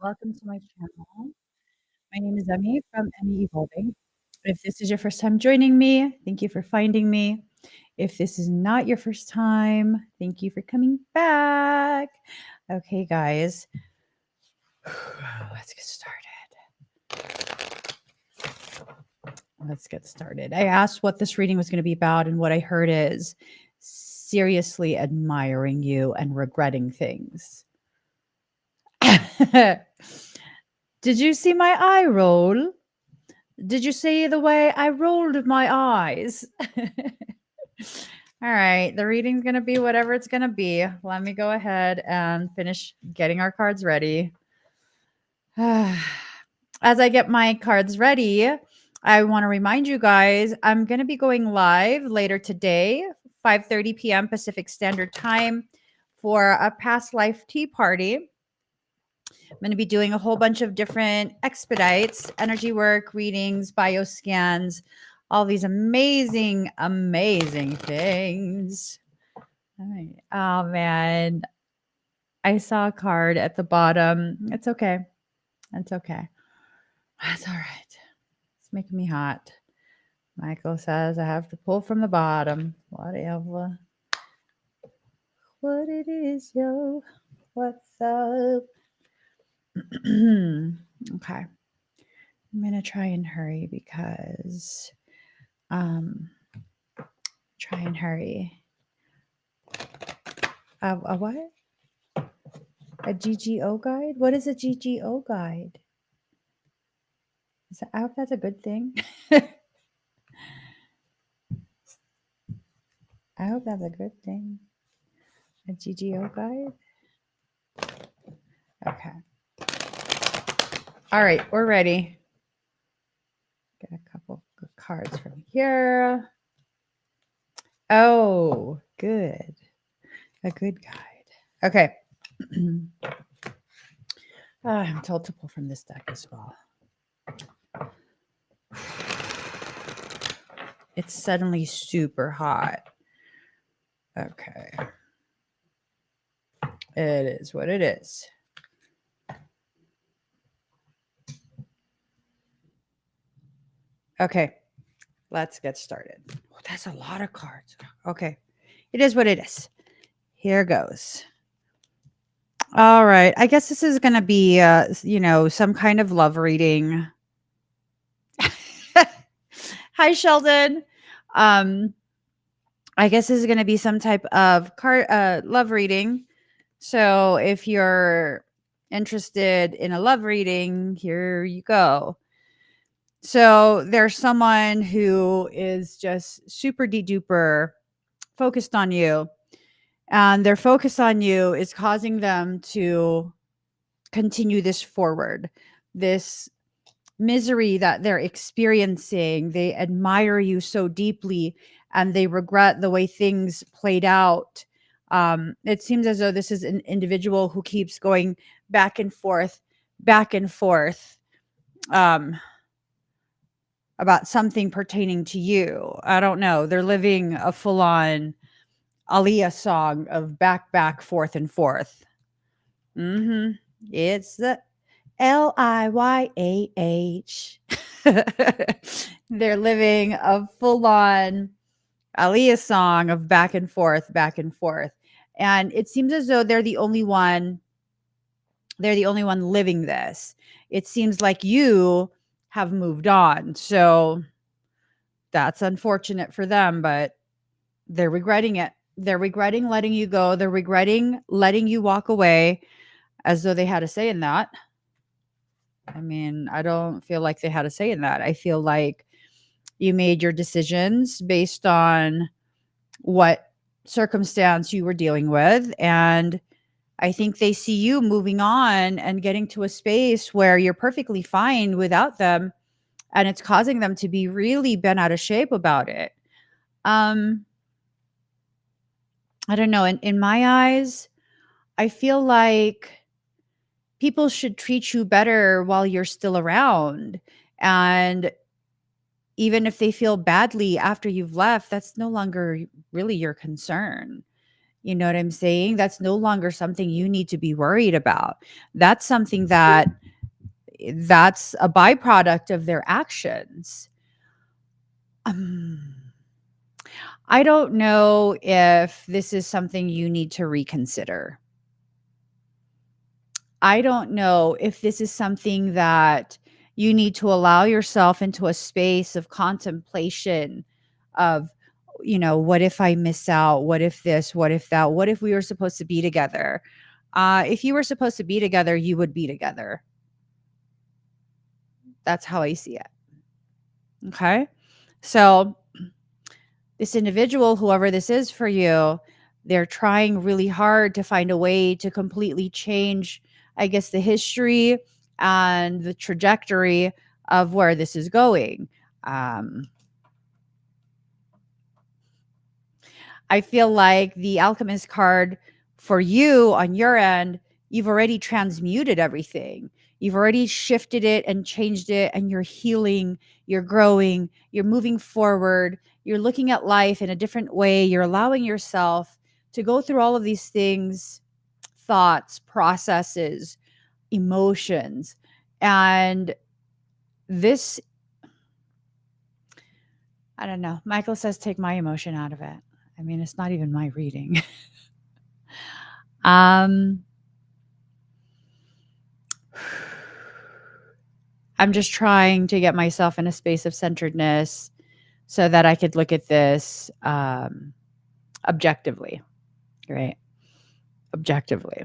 Welcome to my channel. My name is Emmy from Emmy Evolving. If this is your first time joining me, thank you for finding me. If this is not your first time, thank you for coming back. Okay, guys, let's get started. Let's get started. I asked what this reading was going to be about, and what I heard is seriously admiring you and regretting things. Did you see my eye roll? Did you see the way I rolled my eyes? All right, the reading's going to be whatever it's going to be. Let me go ahead and finish getting our cards ready. As I get my cards ready, I want to remind you guys I'm going to be going live later today, 5:30 p.m. Pacific Standard Time, for a past life tea party. I'm going to be doing a whole bunch of different expedites, energy work, readings, bioscans, all these amazing, amazing things. All right. Oh, man. I saw a card at the bottom. It's okay. It's okay. That's all right. It's making me hot. Michael says I have to pull from the bottom. Whatever. What it is, yo. What's up? Okay. I'm going to try and hurry because try and hurry. A what? A GGO guide? What is a GGO guide? I hope that's a good thing. I hope that's a good thing. A GGO guide? Okay. All right, we're ready. Get a couple good cards from here. Oh, good. A good guide. Okay. I'm told to pull from this deck as well. It's suddenly super hot. Okay. It is what it is. Okay. Let's get started. Oh, that's a lot of cards. Okay. It is what it is. Here goes. All right. I guess this is going to be, some kind of love reading. Hi, Sheldon. I guess this is going to be some type of love reading. So if you're interested in a love reading, here you go. So there's someone who is just super duper focused on you, and their focus on you is causing them to continue this forward, this misery that they're experiencing. They admire you so deeply, and they regret the way things played out. It seems as though this is an individual who keeps going back and forth about something pertaining to you. I don't know. They're living a full-on Aaliyah song of back, forth, and forth. It's the Liyah. They're living a full-on Aaliyah song of back and forth. And it seems as though they're the only one living this. It seems like you have moved on. So that's unfortunate for them, but they're regretting it. They're regretting letting you go. They're regretting letting you walk away, as though they had a say in that. I mean, I don't feel like they had a say in that. I feel like you made your decisions based on what circumstance you were dealing with. And I think they see you moving on and getting to a space where you're perfectly fine without them. And it's causing them to be really bent out of shape about it. I don't know. In my eyes, I feel like people should treat you better while you're still around. And even if they feel badly after you've left, that's no longer really your concern. You know what I'm saying? That's no longer something you need to be worried about. That's something that's a byproduct of their actions. Um, I don't know if this is something you need to reconsider. I don't know if this is something that you need to allow yourself into a space of contemplation of, what if I miss out? What if this? What if that? What if we were supposed to be together? If you were supposed to be together, you would be together. That's how I see it. Okay. So, this individual, whoever this is for you, they're trying really hard to find a way to completely change, I guess, the history and the trajectory of where this is going. Um, I feel like the alchemist card for you on your end, you've already transmuted everything. You've already shifted it and changed it, and you're healing, you're growing, you're moving forward, you're looking at life in a different way. You're allowing yourself to go through all of these things, thoughts, processes, emotions. And this, I don't know. Michael says, take my emotion out of it. I mean, it's not even my reading. um, I'm just trying to get myself in a space of centeredness so that I could look at this objectively, right? Objectively.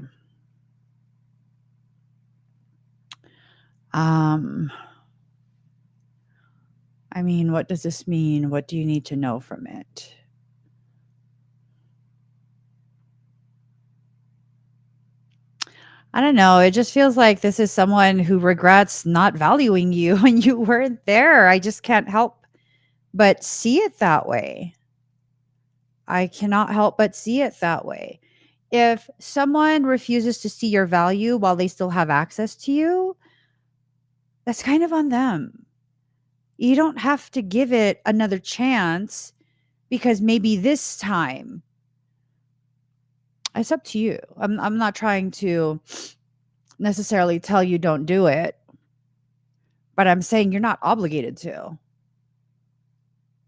Um, I mean, what does this mean? What do you need to know from it? I don't know. It just feels like this is someone who regrets not valuing you when you weren't there. I just can't help but see it that way. I cannot help but see it that way. If someone refuses to see your value while they still have access to you, that's kind of on them. You don't have to give it another chance because maybe this time it's up to you. I'm not trying to necessarily tell you don't do it, but I'm saying you're not obligated to.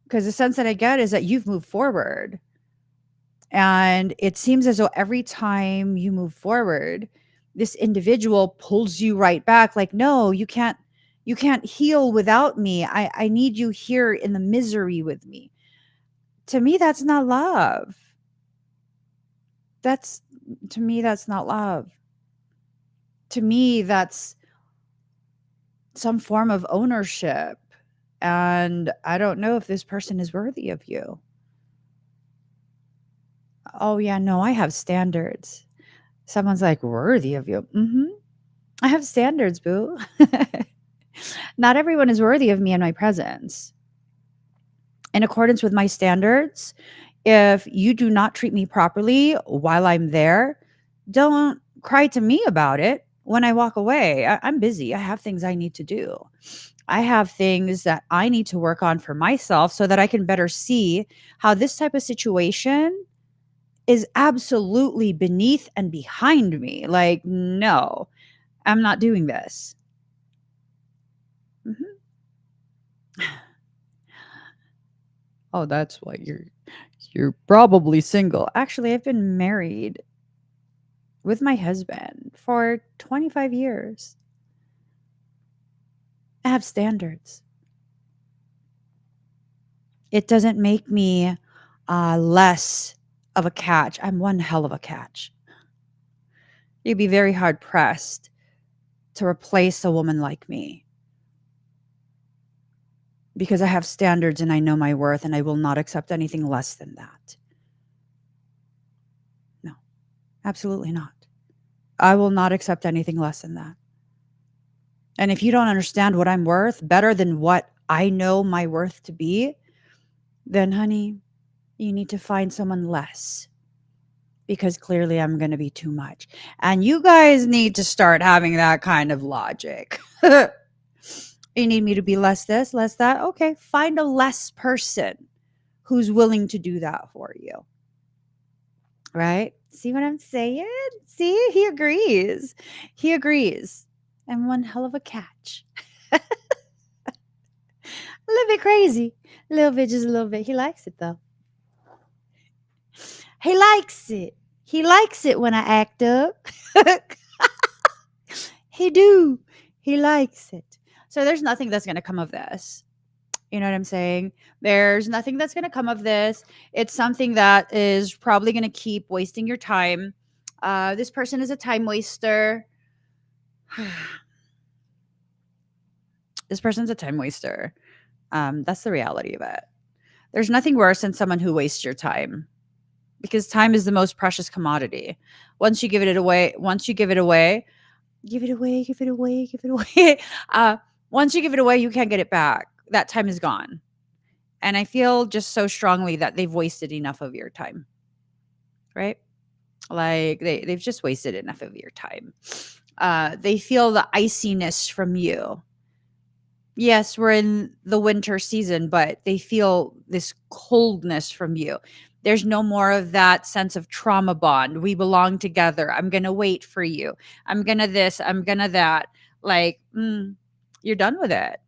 Because the sense that I get is that you've moved forward. And it seems as though every time you move forward, this individual pulls you right back like, no, you can't heal without me. I need you here in the misery with me. To me, that's not love. That's to me, that's not love. To me, that's some form of ownership. And I don't know if this person is worthy of you. Oh, yeah, no, I have standards. Someone's like, worthy of you. I have standards, boo. Not everyone is worthy of me in my presence. In accordance with my standards, if you do not treat me properly while I'm there, don't cry to me about it when I walk away. I'm busy. I have things I need to do. I have things that I need to work on for myself so that I can better see how this type of situation is absolutely beneath and behind me. Like, no, I'm not doing this. Mhm. Oh, that's why you're probably single. Actually, I've been married with my husband for 25 years. I have standards. It doesn't make me less of a catch. I'm one hell of a catch. You'd be very hard pressed to replace a woman like me because I have standards and I know my worth and I will not accept anything less than that. No, absolutely not. I will not accept anything less than that. And if you don't understand what I'm worth better than what I know my worth to be, then honey, you need to find someone less because clearly I'm going to be too much. And you guys need to start having that kind of logic. You need me to be less this, less that. Okay, find a less person who's willing to do that for you. Right? See what I'm saying? See, he agrees. He agrees. And one hell of a catch. A little bit crazy. A little bit, just a little bit. He likes it though. He likes it. He likes it when I act up. He do. He likes it. So there's nothing that's going to come of this. You know what I'm saying? There's nothing that's going to come of this. It's something that is probably going to keep wasting your time. This person is a time waster. This person's a time waster. That's the reality of it. There's nothing worse than someone who wastes your time, because time is the most precious commodity. Once you give it away, give it away, give it away, give it away. Once you give it away, you can't get it back. That time is gone. And I feel just so strongly that they've wasted enough of your time, right? Like they've just wasted enough of your time. They feel the iciness from you. Yes, we're in the winter season, but they feel this coldness from you. There's no more of that sense of trauma bond. We belong together. I'm going to wait for you. I'm going to this. I'm going to that. Like, you're done with it.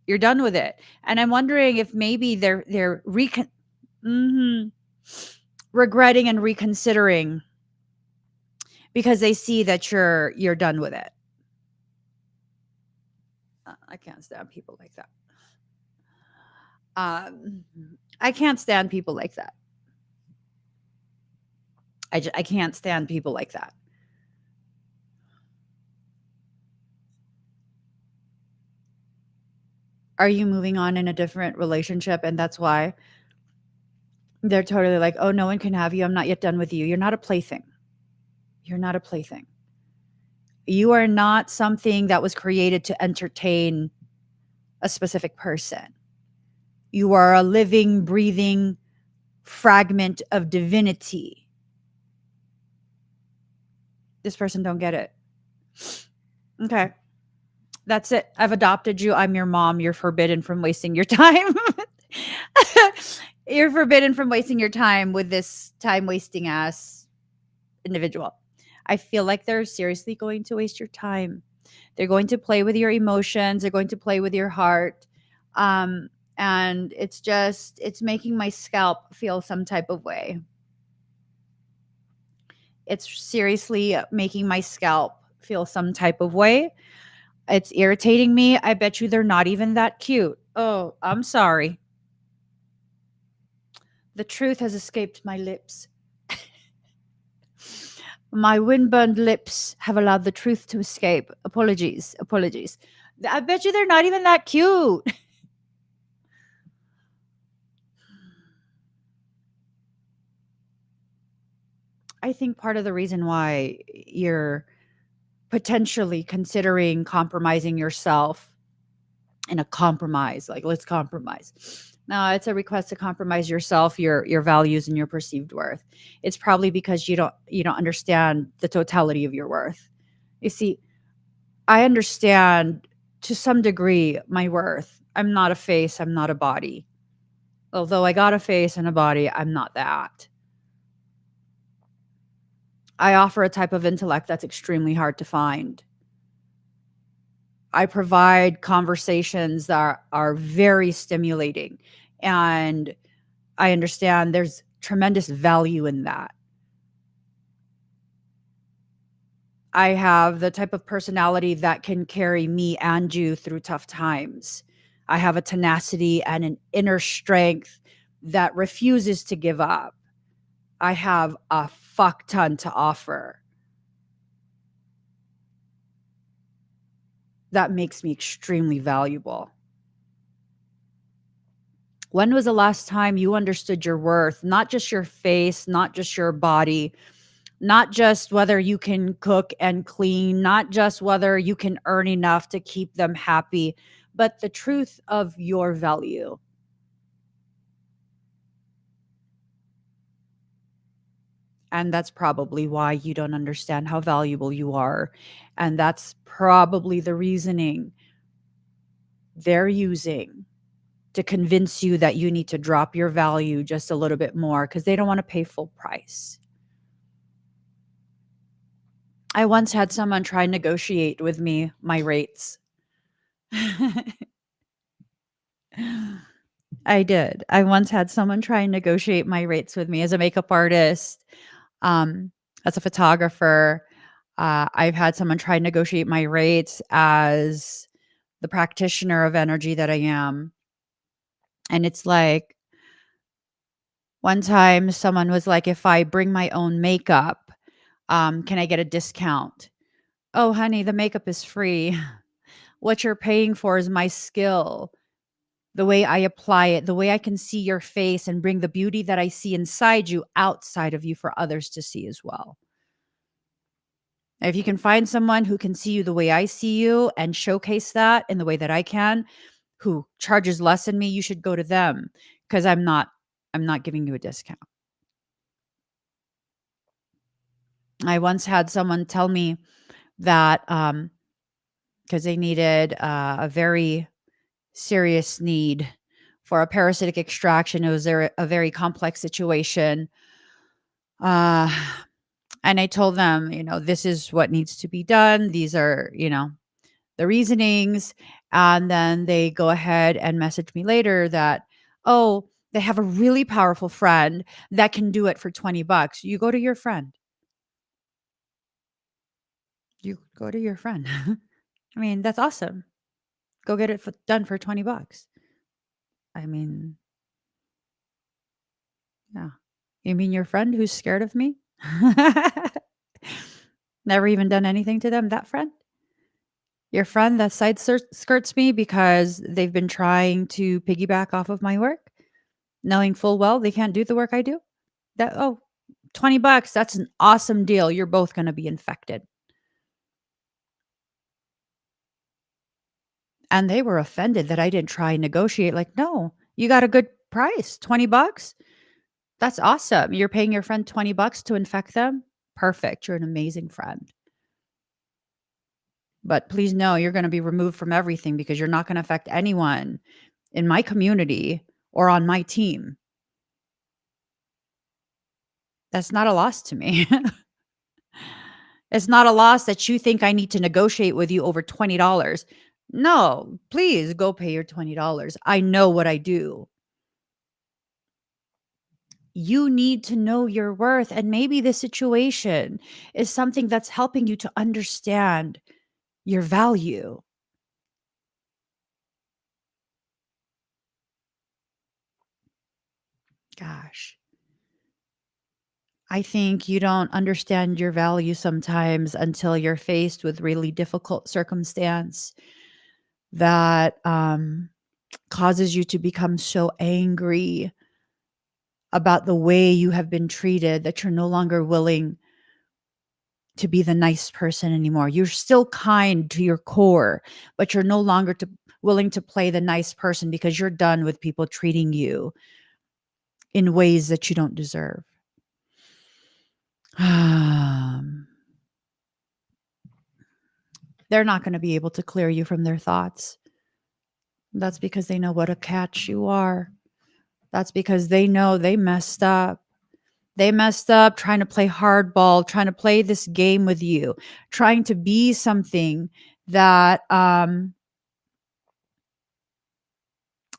You're done with it. And I'm wondering if maybe they're regretting and reconsidering because they see that you're done with it. I can't stand people like that. I can't stand people like that. I can't stand people like that. Are you moving on in a different relationship? And that's why they're totally like, oh, no one can have you. I'm not yet done with you. You're not a plaything. You're not a plaything. You are not something that was created to entertain a specific person. You are a living, breathing fragment of divinity. This person don't get it. Okay. That's it. I've adopted you. I'm your mom. You're forbidden from wasting your time. You're forbidden from wasting your time with this time wasting ass individual. I feel like they're seriously going to waste your time. They're going to play with your emotions. They're going to play with your heart. And it's making my scalp feel some type of way. It's seriously making my scalp feel some type of way. It's irritating me. I bet you they're not even that cute. Oh, I'm sorry. The truth has escaped my lips. My windburned lips have allowed the truth to escape. Apologies. Apologies. I bet you they're not even that cute. I think part of the reason why you're potentially considering compromising yourself in a compromise, like let's compromise. No, it's a request to compromise yourself, your values and your perceived worth. It's probably because you don't understand the totality of your worth. You see, I understand to some degree my worth. I'm not a face, I'm not a body. Although I got a face and a body, I'm not that. I offer a type of intellect that's extremely hard to find. I provide conversations that are very stimulating. And I understand there's tremendous value in that. I have the type of personality that can carry me and you through tough times. I have a tenacity and an inner strength that refuses to give up. I have a fuck ton to offer. That makes me extremely valuable. When was the last time you understood your worth? Not just your face, not just your body, not just whether you can cook and clean, not just whether you can earn enough to keep them happy, but the truth of your value. And that's probably why you don't understand how valuable you are. And that's probably the reasoning they're using to convince you that you need to drop your value just a little bit more because they don't want to pay full price. I once had someone try and negotiate with me my rates. I did. I once had someone try and negotiate my rates with me as a makeup artist, um, as a photographer. I've had someone try and negotiate my rates as the practitioner of energy that I am. And it's like, one time someone was like, if I bring my own makeup, can I get a discount? Oh, honey, the makeup is free. What you're paying for is my skill, the way I apply it, the way I can see your face and bring the beauty that I see inside you outside of you for others to see as well. If you can find someone who can see you the way I see you and showcase that in the way that I can, who charges less than me, you should go to them because I'm not giving you a discount. I once had someone tell me that because they needed a very serious need for a parasitic extraction. It was a very complex situation. Uh, and I told them, this is what needs to be done. These are, the reasonings. And then they go ahead and message me later that, oh, they have a really powerful friend that can do it for $20. You go to your friend. You go to your friend. I mean, that's awesome. Go get it done for $20. I mean, yeah. You mean your friend who's scared of me? Never even done anything to them, that friend? Your friend that skirts me because they've been trying to piggyback off of my work, knowing full well they can't do the work I do? That, oh, $20, that's an awesome deal. You're both going to be infected. And they were offended that I didn't try and negotiate. Like, no, you got a good price, $20. That's awesome. You're paying your friend $20 to infect them? Perfect. You're an amazing friend. But please know you're going to be removed from everything because you're not going to affect anyone in my community or on my team. That's not a loss to me. It's not a loss that you think I need to negotiate with you over $20. No, please go pay your $20. I know what I do. You need to know your worth. And maybe this situation is something that's helping you to understand your value. Gosh, I think you don't understand your value sometimes until you're faced with really difficult circumstance that causes you to become so angry about the way you have been treated that you're no longer willing to be the nice person anymore. You're still kind to your core, but you're no longer willing to play the nice person because you're done with people treating you in ways that you don't deserve. They're not going to be able to clear you from their thoughts. That's because they know what a catch you are. That's because they know they messed up. They messed up trying to play hardball, trying to play this game with you, trying to be something that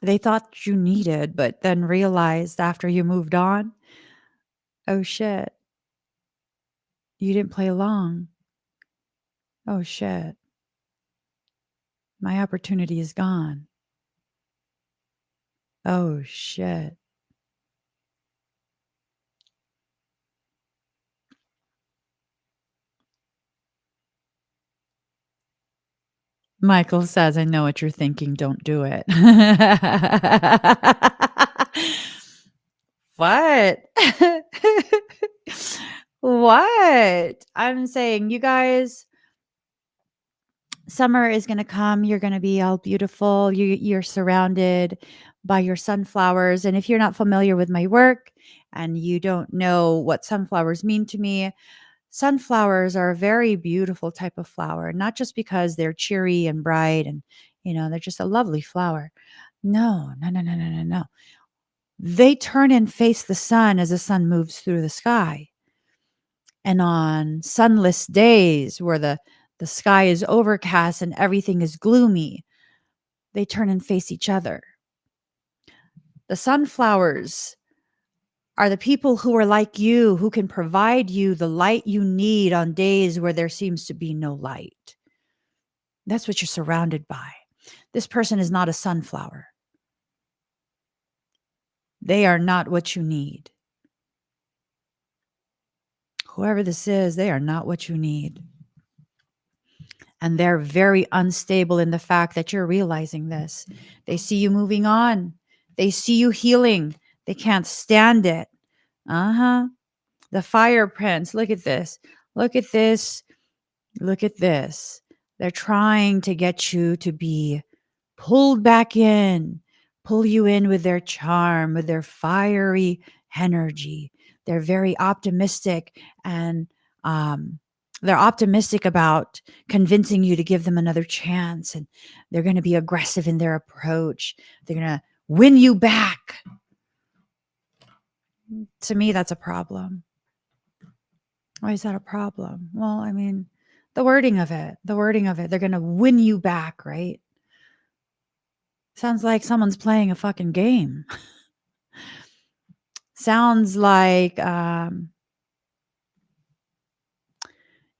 they thought you needed, but then realized after you moved on, oh shit, you didn't play along. Oh shit, my opportunity is gone. Oh shit. Michael says, I know what you're thinking. Don't do it. What? What? I'm saying, you guys, summer is going to come. You're going to be all beautiful. You're surrounded by your sunflowers. And if you're not familiar with my work and you don't know what sunflowers mean to me, sunflowers are a very beautiful type of flower, not just because they're cheery and bright and, they're just a lovely flower. No, no, no, no, no, no, no. They turn and face the sun as the sun moves through the sky. And on sunless days where the sky is overcast and everything is gloomy, they turn and face each other. The sunflowers are the people who are like you, who can provide you the light you need on days where there seems to be no light. That's what you're surrounded by. This person is not a sunflower. They are not what you need. Whoever this is, they are not what you need. And they're very unstable in the fact that you're realizing this. They see you moving on. They see you healing. They can't stand it. Uh-huh. The fire prince. Look at this. Look at this. Look at this. They're trying to get you to be pulled back in, pull you in with their charm, with their fiery energy. They're very optimistic, and they're optimistic about convincing you to give them another chance. And they're going to be aggressive in their approach. They're going to win you back. To me, that's a problem. Why is that a problem? Well, I mean, the wording of it, they're going to win you back, right? Sounds like someone's playing a fucking game. Sounds like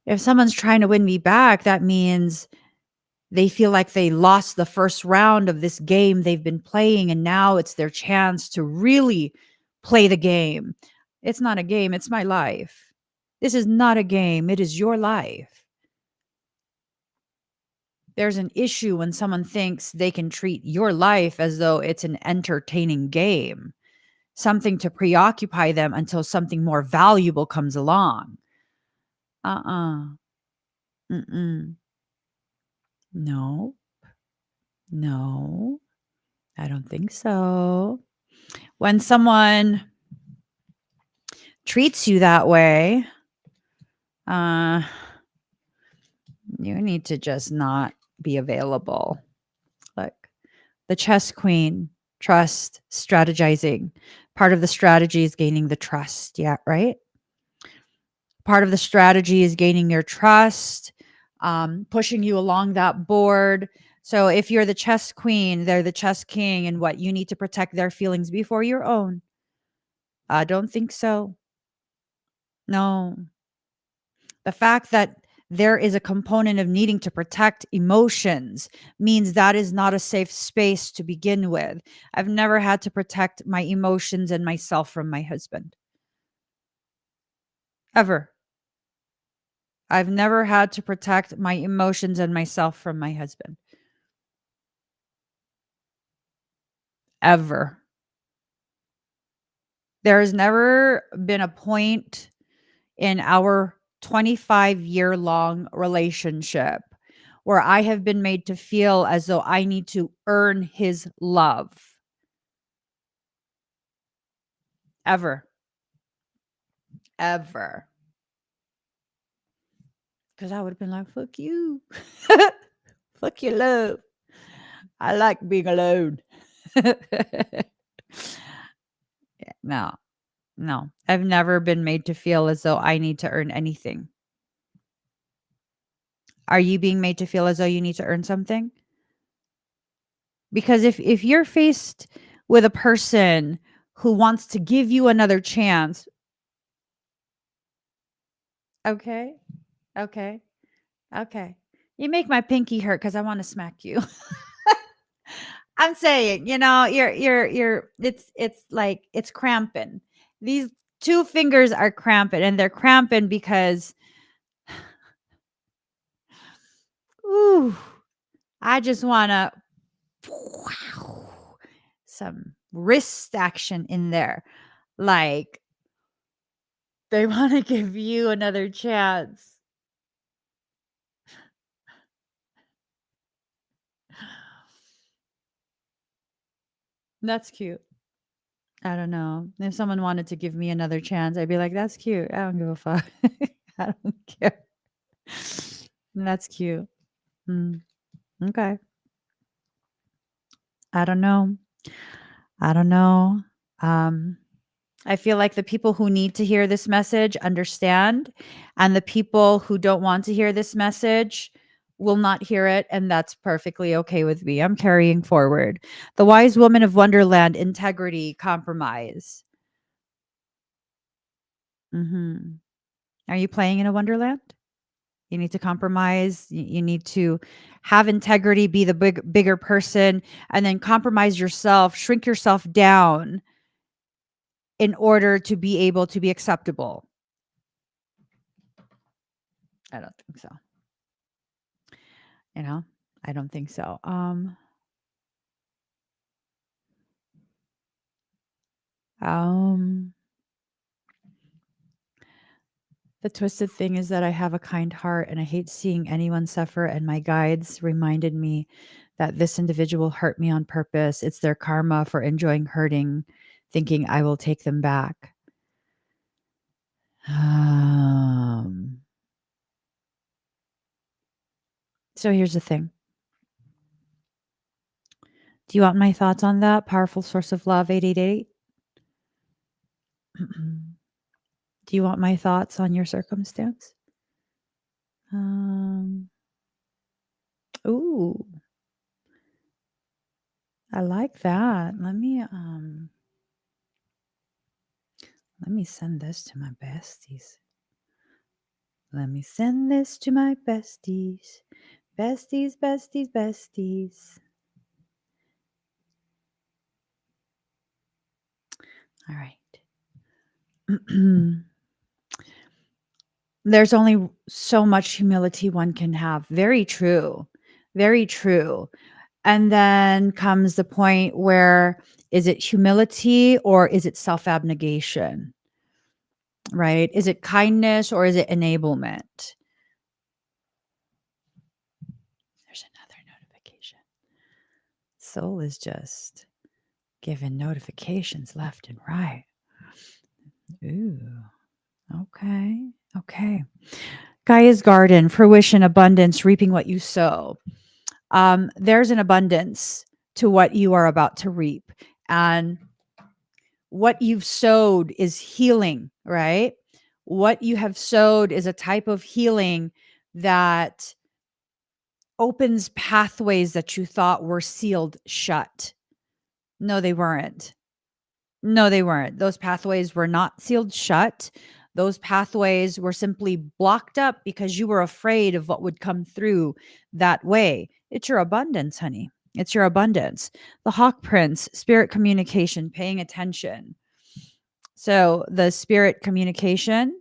if someone's trying to win me back, that means they feel like they lost the first round of this game they've been playing, and now it's their chance to really play the game. It's not a game, it's my life. This is not a game, it is your life. There's an issue when someone thinks they can treat your life as though it's an entertaining game, something to preoccupy them until something more valuable comes along. Uh-uh. Mm-mm. No. No. I don't think so. When someone treats you that way, uh, you need to just not be available. Like the chess queen, trust, strategizing. Part of the strategy is gaining the trust. Yeah, right? Part of the strategy is gaining your trust, pushing you along that board. So if you're the chess queen, they're the chess king, and what you need to protect their feelings before your own. I don't think so. No. The fact that there is a component of needing to protect emotions means that is not a safe space to begin with. I've never had to protect my emotions and myself from my husband. Ever. I've never had to protect my emotions and myself from my husband. Ever. There has never been a point in our 25-year long relationship where I have been made to feel as though I need to earn his love. Ever. Ever. Because I would have been like, fuck you. Fuck your love. I like being alone. No, no. I've never been made to feel as though I need to earn anything. Are you being made to feel as though you need to earn something? Because if you're faced with a person who wants to give you another chance, okay, okay, okay. You make my pinky hurt because I want to smack you. I'm saying, you're it's like it's cramping. These two fingers are cramping, and they're cramping because ooh, I just wanna some wrist action in there. Like they want to give you another chance. That's cute. I don't know. If someone wanted to give me another chance, I'd be like, that's cute. I don't give a fuck. I don't care. That's cute. Mm, okay. I don't know. I don't know. Um, I feel like the people who need to hear this message understand, and the people who don't want to hear this message will not hear it, and that's perfectly okay with me. I'm carrying forward. The wise woman of Wonderland, integrity, compromise. Mhm. Are you playing in a Wonderland? You need to compromise. You need to have integrity, be the bigger person, and then compromise yourself, shrink yourself down in order to be able to be acceptable. I don't think so. You know, I don't think so. Um, the twisted thing is that I have a kind heart and I hate seeing anyone suffer. And my guides reminded me that this individual hurt me on purpose. It's their karma for enjoying hurting, thinking I will take them back. So here's the thing. Do you want my thoughts on that? Powerful source of love, 888. Do you want my thoughts on your circumstance? Ooh, I like that. Let me send this to my besties. Let me send this to my besties. Besties, besties, besties. All right. There's only so much humility one can have. Very true. Very true. And then comes the point where is it humility or is it self-abnegation? Right? Is it kindness or is it enablement? There's another notification. Soul is just giving notifications left and right. Ooh. Okay. Okay. Gaia's garden, fruition, abundance, reaping what you sow. There's an abundance to what you are about to reap. And what you've sowed is healing, right? What you have sowed is a type of healing that opens pathways that you thought were sealed shut. No, they weren't. No, they weren't. Those pathways were not sealed shut. Those pathways were simply blocked up because you were afraid of what would come through that way. It's your abundance, honey. It's your abundance. The Hawk Prince, spirit communication, paying attention. So, the spirit communication,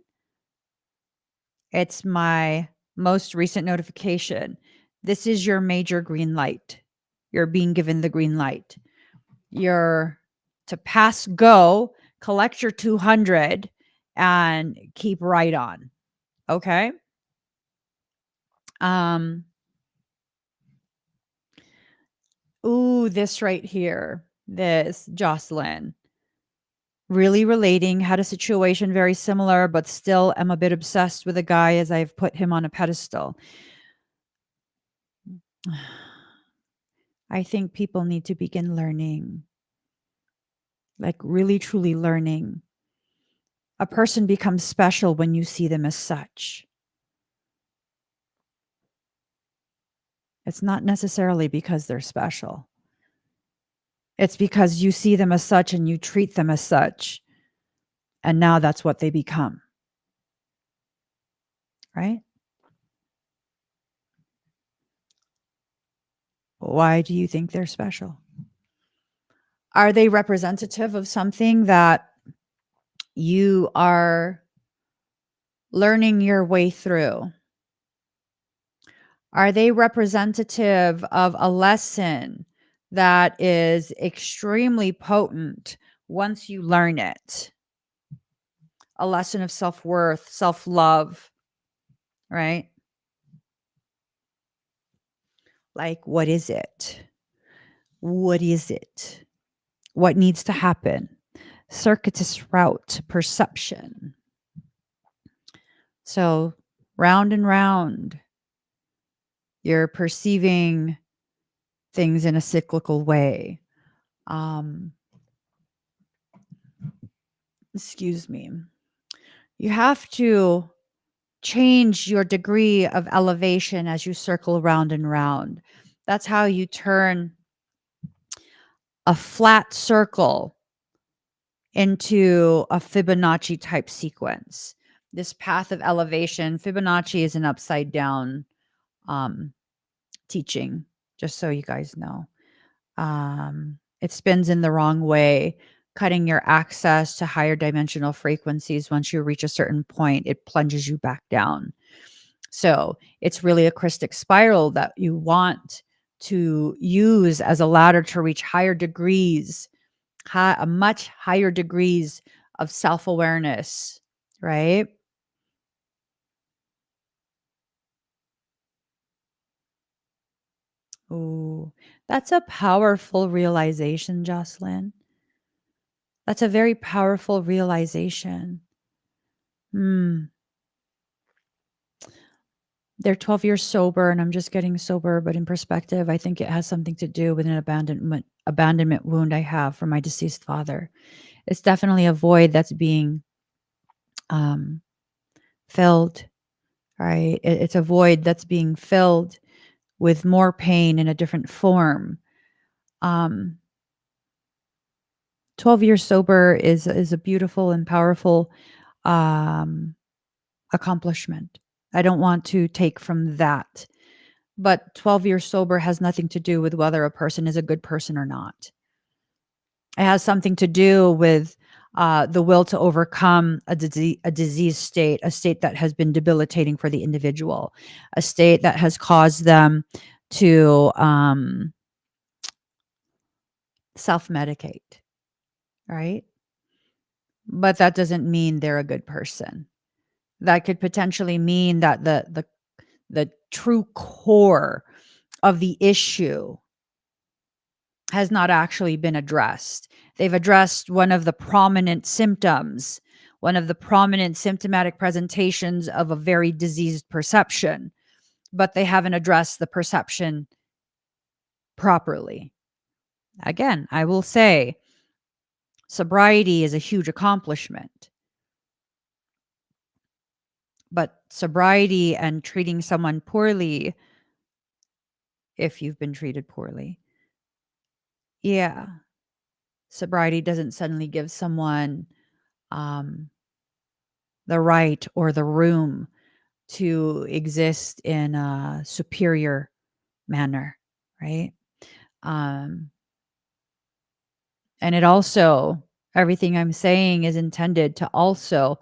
it's my most recent notification. This is your major green light. You're being given the green light. You're to pass go, collect your 200 and keep right on. Okay? Um ooh, this right here. This Jocelyn. Really relating, had a situation very similar, but still am a bit obsessed with a guy as I've put him on a pedestal. I think people need to begin learning, like really truly learning. A person becomes special when you see them as such. It's not necessarily because they're special. It's because you see them as such and you treat them as such. And now that's what they become. Right? Why do you think they're special? Are they representative of something that you are learning your way through? Are they representative of a lesson that is extremely potent once you learn it? A lesson of self-worth, self-love, right? Like, what is it? What is it? What needs to happen? Circuitous route, perception. So, round and round, you're perceiving things in a cyclical way. excuse me. You have to change your degree of elevation as you circle round and round. That's how you turn a flat circle into a Fibonacci type sequence. This path of elevation, Fibonacci is an upside down um, teaching, just so you guys know. It spins in the wrong way, cutting your access to higher dimensional frequencies. Once you reach a certain point, it plunges you back down. So it's really a Christic spiral that you want to use as a ladder to reach higher degrees, a much higher degrees of self-awareness, right? Ooh, that's a powerful realization, Jocelyn. That's a very powerful realization. Hmm. They're 12 years sober, and I'm just getting sober, but in perspective, I think it has something to do with an abandonment wound I have from my deceased father. It's definitely a void that's being um, filled, right? It's a void that's being filled with more pain in a different form. Um, 12 years sober is a beautiful and powerful um, accomplishment. I don't want to take from that. But 12 years sober has nothing to do with whether a person is a good person or not. It has something to do with the will to overcome a disease state, a state that has been debilitating for the individual, a state that has caused them to self medicate, right? But that doesn't mean they're a good person. That could potentially mean that the true core of the issue has not actually been addressed. They've addressed one of the prominent symptoms, one of the prominent symptomatic presentations of a very diseased perception, but they haven't addressed the perception properly. Again, I will say sobriety is a huge accomplishment, but sobriety and treating someone poorly, if you've been treated poorly, yeah, sobriety doesn't suddenly give someone um, the right or the room to exist in a superior manner, right? Um, and it also, everything I'm saying is intended to also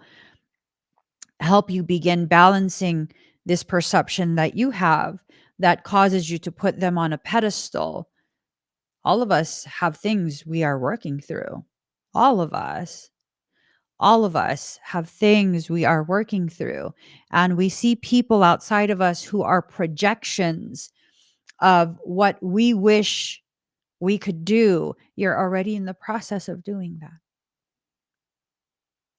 help you begin balancing this perception that you have that causes you to put them on a pedestal. All of us have things we are working through. All of us. All of us have things we are working through. And we see people outside of us who are projections of what we wish we could do. You're already in the process of doing that.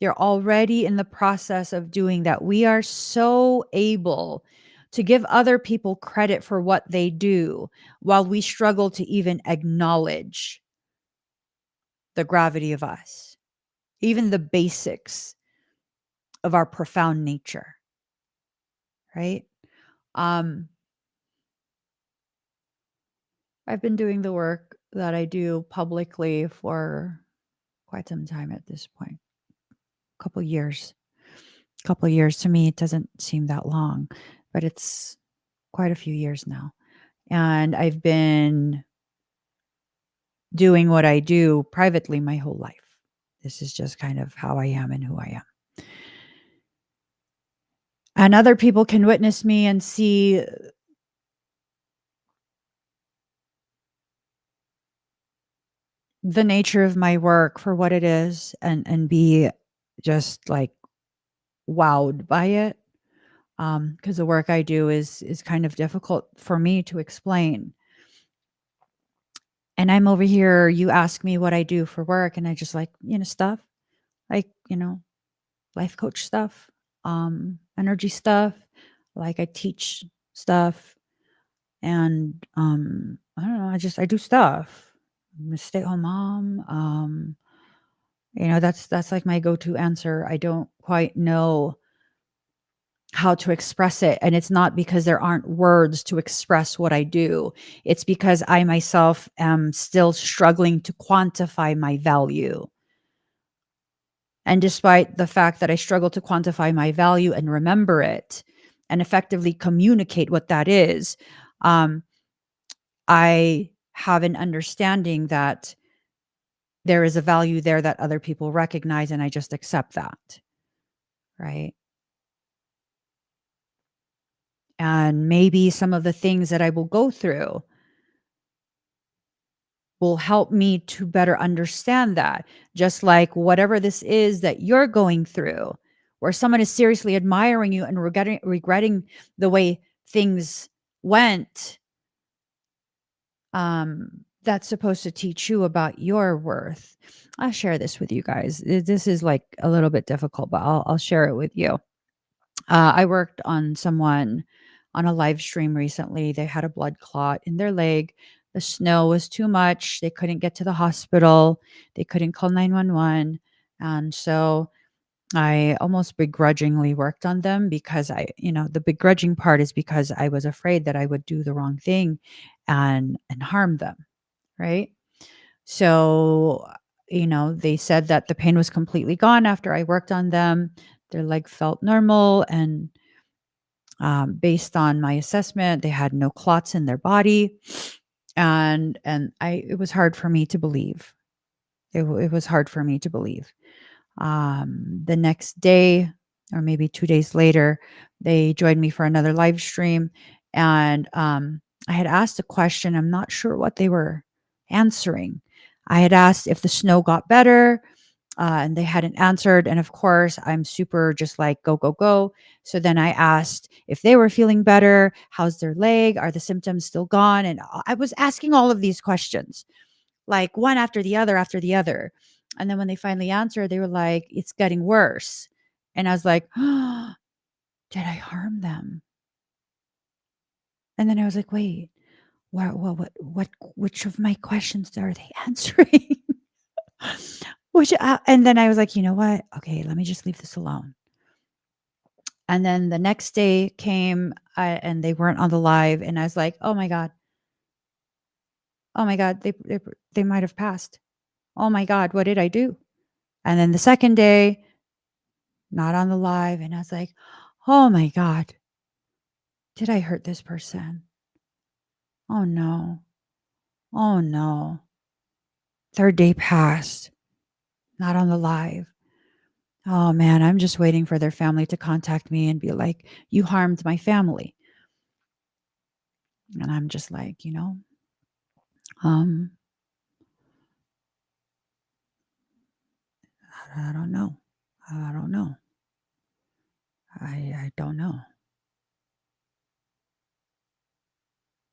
You're already in the process of doing that. We are so able to give other people credit for what they do while we struggle to even acknowledge the gravity of us, even the basics of our profound nature, right? Um, I've been doing the work that I do publicly for quite some time at this point, couple years. Couple years to me, it doesn't seem that long, but it's quite a few years now. And I've been doing what I do privately my whole life. This is just kind of how I am and who I am. And other people can witness me and see the nature of my work for what it is and be just like wowed by it. Because the work I do is kind of difficult for me to explain. And I'm over here, you ask me what I do for work, and I just like, stuff like, life coach stuff, energy stuff. Like I teach stuff and I don't know, I do stuff. I'm a stay-at-home mom. That's like my go-to answer. I don't quite know how to express it, and it's not because there aren't words to express what I do. It's because I myself am still struggling to quantify my value. And despite the fact that I struggle to quantify my value and remember it and effectively communicate what that is, um, I have an understanding that there is a value there that other people recognize, and I just accept that. Right. And maybe some of the things that I will go through will help me to better understand that. Just like whatever this is that you're going through, where someone is seriously admiring you and regretting the way things went, that's supposed to teach you about your worth. I'll share this with you guys. This is like a little bit difficult, but I'll share it with you. I worked on someone on a live stream recently. They had a blood clot in their leg. The snow was too much. They couldn't get to the hospital. They couldn't call 911. And so I almost begrudgingly worked on them because the begrudging part is because I was afraid that I would do the wrong thing and harm them. Right. So, they said that the pain was completely gone after I worked on them. Their leg felt normal, and based on my assessment, they had no clots in their body, and it was hard for me to believe. It was hard for me to believe. The next day, or maybe 2 days later, they joined me for another live stream, and I had asked a question. I'm not sure what they were answering. I had asked if the snow got better, and they hadn't answered. And of course, I'm super just like, go, go, go. So then I asked if they were feeling better. How's their leg? Are the symptoms still gone? And I was asking all of these questions, like one after the other, after the other. And then when they finally answered, they were like, it's getting worse. And I was like, oh, did I harm them? And then I was like, wait, which of my questions are they answering? And then I was like, you know what? Okay, let me just leave this alone. And then the next day came, and they weren't on the live, and I was like, oh my god, they might have passed. Oh my god, what did I do? And then the second day, not on the live, and I was like, oh my god, did I hurt this person? Oh no, oh no. Third day passed, not on the live. Oh man, I'm just waiting for their family to contact me and be like, you harmed my family. And I'm just like, um, I don't know. I don't know. I don't know.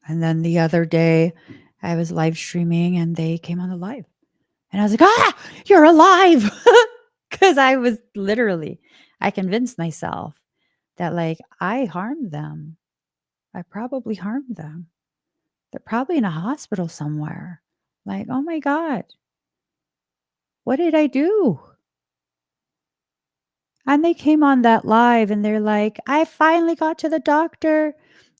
And then the other day, I was live streaming and they came on the live. And I was like, you're alive. Because I convinced myself that like I harmed them. I probably harmed them. They're probably in a hospital somewhere. Like, oh my God, what did I do? And they came on that live and they're like, I finally got to the doctor.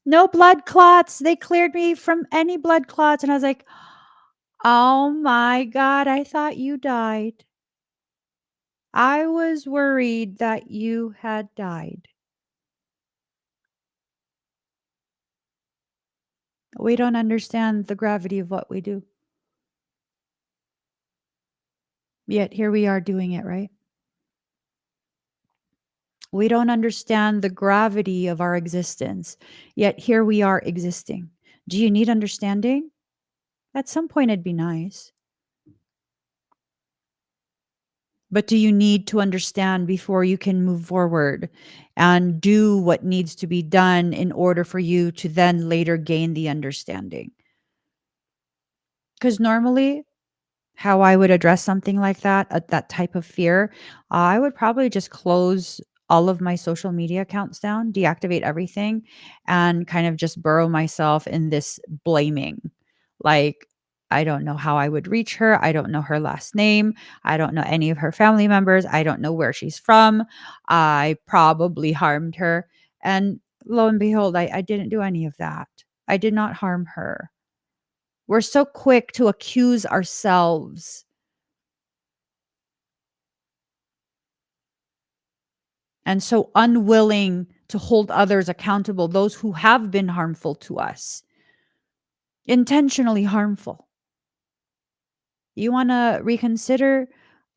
No blood clots. They cleared me from any blood clots. And I was like, oh my God, I thought you died. I was worried that you had died. We don't understand the gravity of what we do. Yet here we are doing it, right? We don't understand the gravity of our existence. Yet here we are existing. Do you need understanding? At some point, it'd be nice. But do you need to understand before you can move forward and do what needs to be done in order for you to then later gain the understanding? Because normally, how I would address something like that, that type of fear, I would probably just close all of my social media accounts down, deactivate everything, and kind of just burrow myself in this blaming. Like, I don't know how I would reach her. I don't know her last name. I don't know any of her family members. I don't know where she's from. I probably harmed her. And lo and behold, I didn't do any of that. I did not harm her. We're so quick to accuse ourselves and so unwilling to hold others accountable, those who have been harmful to us, intentionally harmful. You want to reconsider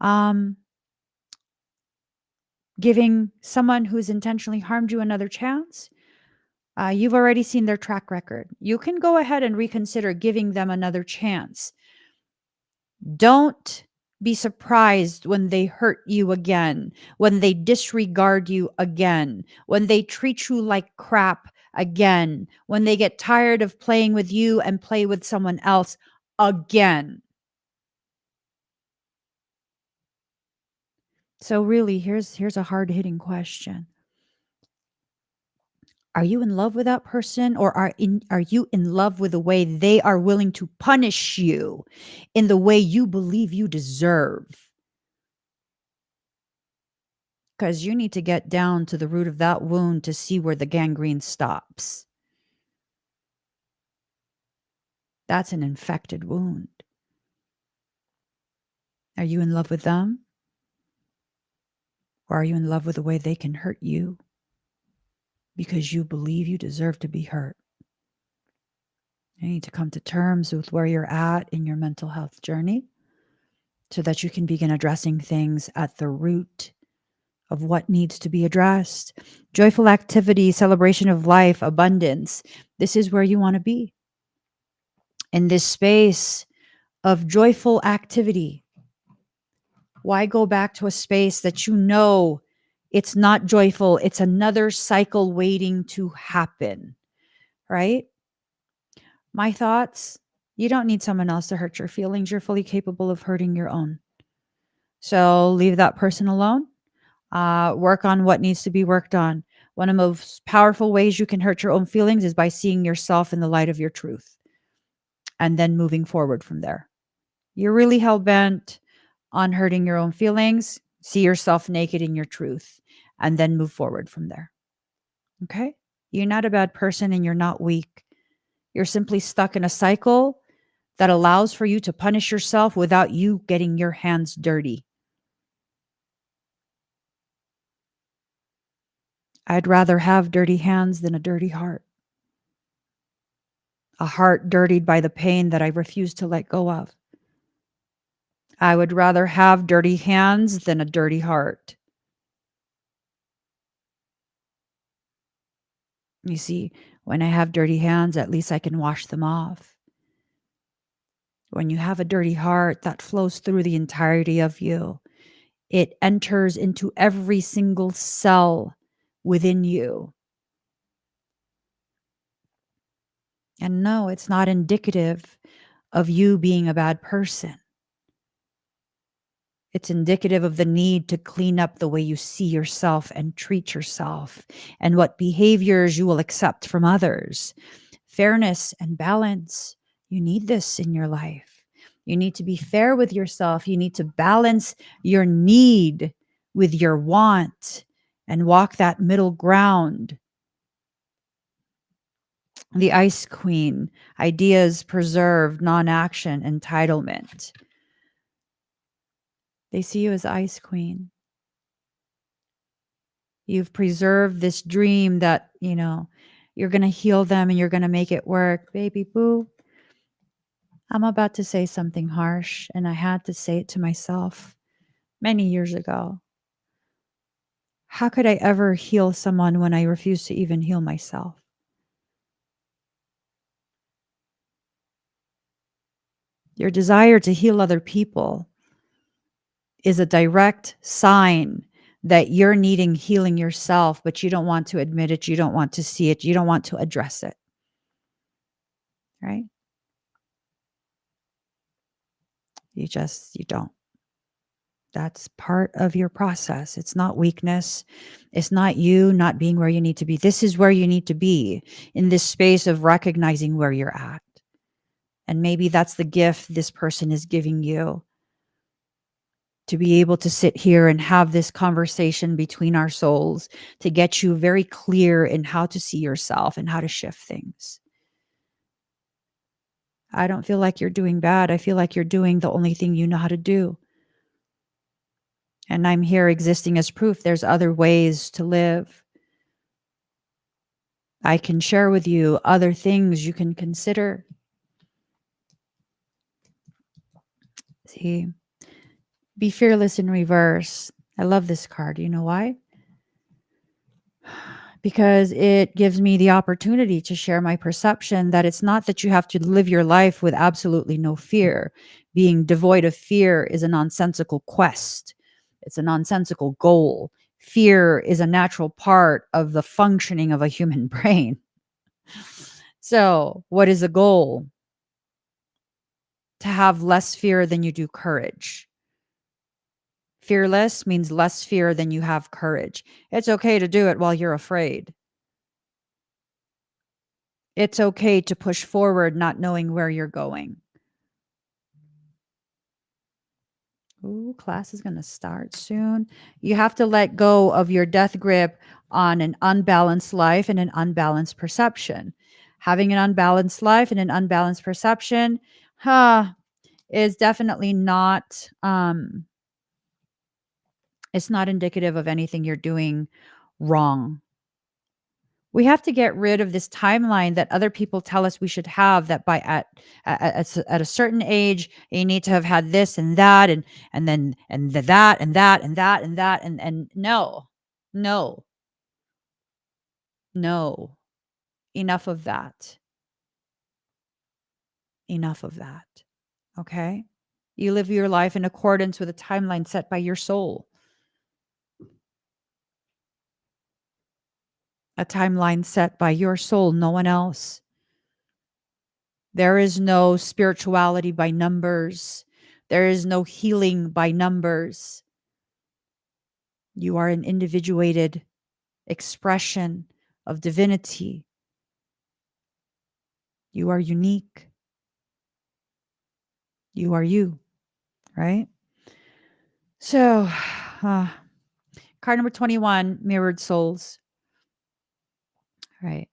um, giving someone who's intentionally harmed you another chance? You've already seen their track record. You can go ahead and reconsider giving them another chance. Don't be surprised when they hurt you again, when they disregard you again, when they treat you like crap again, when they get tired of playing with you and play with someone else again. So really, here's a hard-hitting question. Are you in love with that person, or are you in love with the way they are willing to punish you in the way you believe you deserve? Because you need to get down to the root of that wound to see where the gangrene stops. That's an infected wound. Are you in love with them? Or are you in love with the way they can hurt you because you believe you deserve to be hurt? You need to come to terms with where you're at in your mental health journey so that you can begin addressing things at the root of what needs to be addressed. Joyful activity, celebration of life, abundance. This is where you want to be. In this space of joyful activity, why go back to a space that you know it's not joyful? It's another cycle waiting to happen, right? My thoughts, you don't need someone else to hurt your feelings. You're fully capable of hurting your own. So leave that person alone. Work on what needs to be worked on. One of the most powerful ways you can hurt your own feelings is by seeing yourself in the light of your truth and then moving forward from there. You're really hell bent on hurting your own feelings. See yourself naked in your truth and then move forward from there. Okay? You're not a bad person and you're not weak. You're simply stuck in a cycle that allows for you to punish yourself without you getting your hands dirty. I'd rather have dirty hands than a dirty heart. A heart dirtied by the pain that I refuse to let go of. I would rather have dirty hands than a dirty heart. You see, when I have dirty hands, at least I can wash them off. When you have a dirty heart that flows through the entirety of you, it enters into every single cell within you. And no, it's not indicative of you being a bad person. It's indicative of the need to clean up the way you see yourself and treat yourself and what behaviors you will accept from others. Fairness and balance. You need this in your life. You need to be fair with yourself. You need to balance your need with your want and walk that middle ground. The Ice Queen, ideas preserved, non-action, entitlement. They see you as Ice Queen. You've preserved this dream that, you're going to heal them and you're going to make it work. Baby boo, I'm about to say something harsh, and I had to say it to myself many years ago. How could I ever heal someone when I refuse to even heal myself? Your desire to heal other people is a direct sign that you're needing healing yourself, but you don't want to admit it. You don't want to see it. You don't want to address it. Right? You don't. That's part of your process. It's not weakness. It's not you not being where you need to be. This is where you need to be, in this space of recognizing where you're at And maybe that's the gift this person is giving you, to be able to sit here and have this conversation between our souls to get you very clear in how to see yourself and how to shift things. I don't feel like you're doing bad. I feel like you're doing the only thing you know how to do. And I'm here existing as proof there's other ways to live. I can share with you other things you can consider. See, be fearless in reverse. I love this card. You know why? Because it gives me the opportunity to share my perception that it's not that you have to live your life with absolutely no fear. Being devoid of fear is a nonsensical quest, it's a nonsensical goal. Fear is a natural part of the functioning of a human brain. So, what is the goal? To have less fear than you do courage. Fearless means less fear than you have courage. It's okay to do it while you're afraid. It's okay to push forward not knowing where you're going. Ooh, class is going to start soon. You have to let go of your death grip on an unbalanced life and an unbalanced perception. Having an unbalanced life and an unbalanced perception, is definitely not it's not indicative of anything you're doing wrong. We have to get rid of this timeline that other people tell us we should have, that by at a certain age you need to have had this and that and then and that and that and that and that and no. No. No. Enough of that. Enough of that. Okay? You live your life in accordance with a timeline set by your soul. A timeline set by your soul, no one else. There is no spirituality by numbers. There is no healing by numbers. You are an individuated expression of divinity. You are unique. You are you, right? So, card number 21, mirrored souls. Right.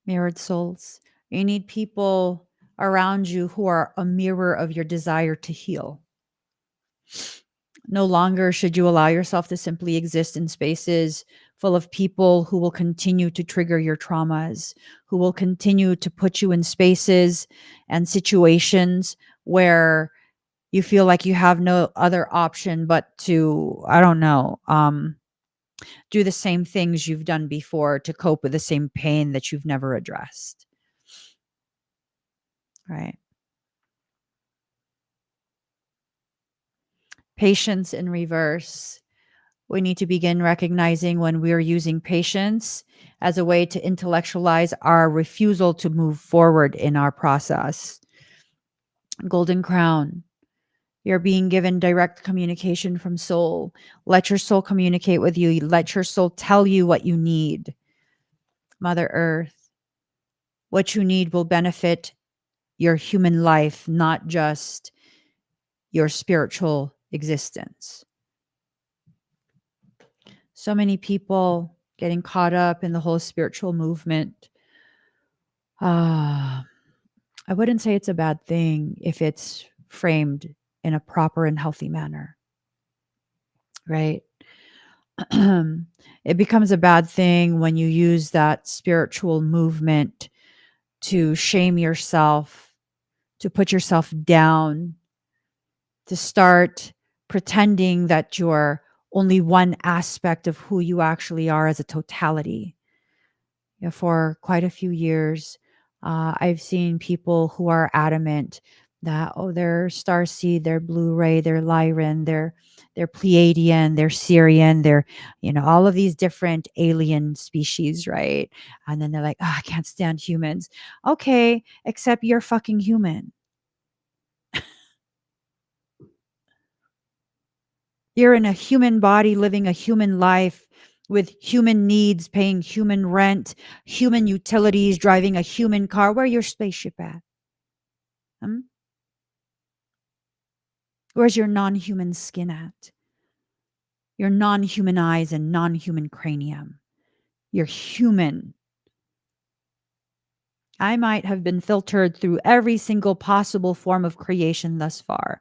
Mirrored souls. You need people around you who are a mirror of your desire to heal. No longer should you allow yourself to simply exist in spaces full of people who will continue to trigger your traumas, who will continue to put you in spaces and situations where you feel like you have no other option but to, I don't know, do the same things you've done before to cope with the same pain that you've never addressed. Right. Patience in reverse. We need to begin recognizing when we're using patience as a way to intellectualize our refusal to move forward in our process. Golden Crown. You're being given direct communication from soul. Let your soul communicate with you. Let your soul tell you what you need. Mother Earth. What you need will benefit your human life, not just your spiritual existence. So many people getting caught up in the whole spiritual movement. I wouldn't say it's a bad thing if it's framed in a proper and healthy manner, right? It becomes a bad thing when you use that spiritual movement to shame yourself, to put yourself down, to start pretending that you're only one aspect of who you actually are as a totality. You know, for quite a few years, I've seen people who are adamant that, oh, they're starseed, they're Blu-ray, they're Lyran, they're Pleiadian, they're Syrian, they're, all of these different alien species, right? And then they're like, oh, I can't stand humans. Okay, except you're fucking human. You're in a human body living a human life with human needs, paying human rent, human utilities, driving a human car. Where your spaceship at? Hmm? Where's your non-human skin at? Your non-human eyes and non-human cranium. You're human. I might have been filtered through every single possible form of creation thus far.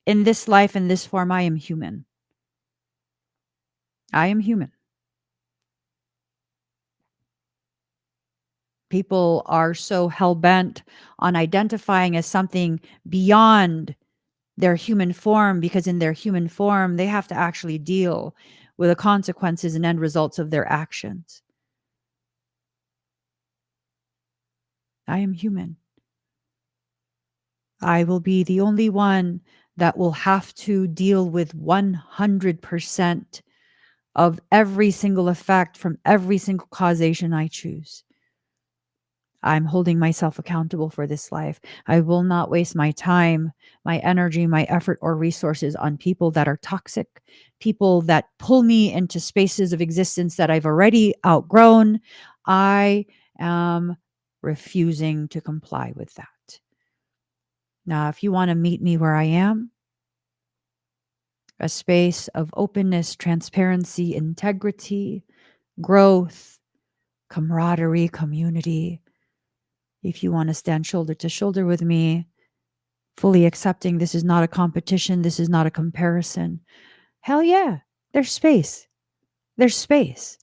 In this life, in this form, I am human. I am human. People are so hell-bent on identifying as something beyond their human form, because in their human form, they have to actually deal with the consequences and end results of their actions. I am human. I will be the only one that will have to deal with 100% of every single effect from every single causation I choose. I'm holding myself accountable for this life. I will not waste my time, my energy, my effort, or resources on people that are toxic, people that pull me into spaces of existence that I've already outgrown. I am refusing to comply with that. Now, if you want to meet me where I am, a space of openness, transparency, integrity, growth, camaraderie, community. If you want to stand shoulder to shoulder with me, fully accepting this is not a competition, this is not a comparison. Hell yeah, there's space. There's space.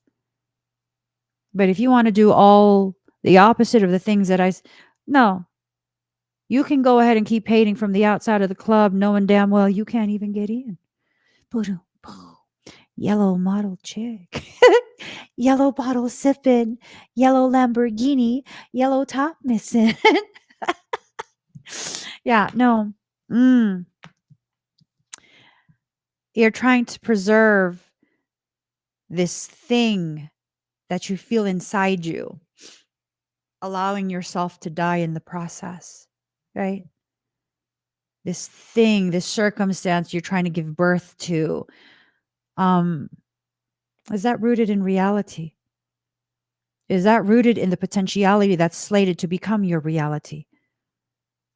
But if you want to do all the opposite of the things that no, you can go ahead and keep hating from the outside of the club, knowing damn well you can't even get in. Boom, boom. Yellow model chick. Yellow bottle sipping, yellow Lamborghini, yellow top missing. Yeah, no. Mm. You're trying to preserve this thing that you feel inside you, allowing yourself to die in the process, right? This thing, this circumstance you're trying to give birth to, um, is that rooted in reality? Is that rooted in the potentiality that's slated to become your reality?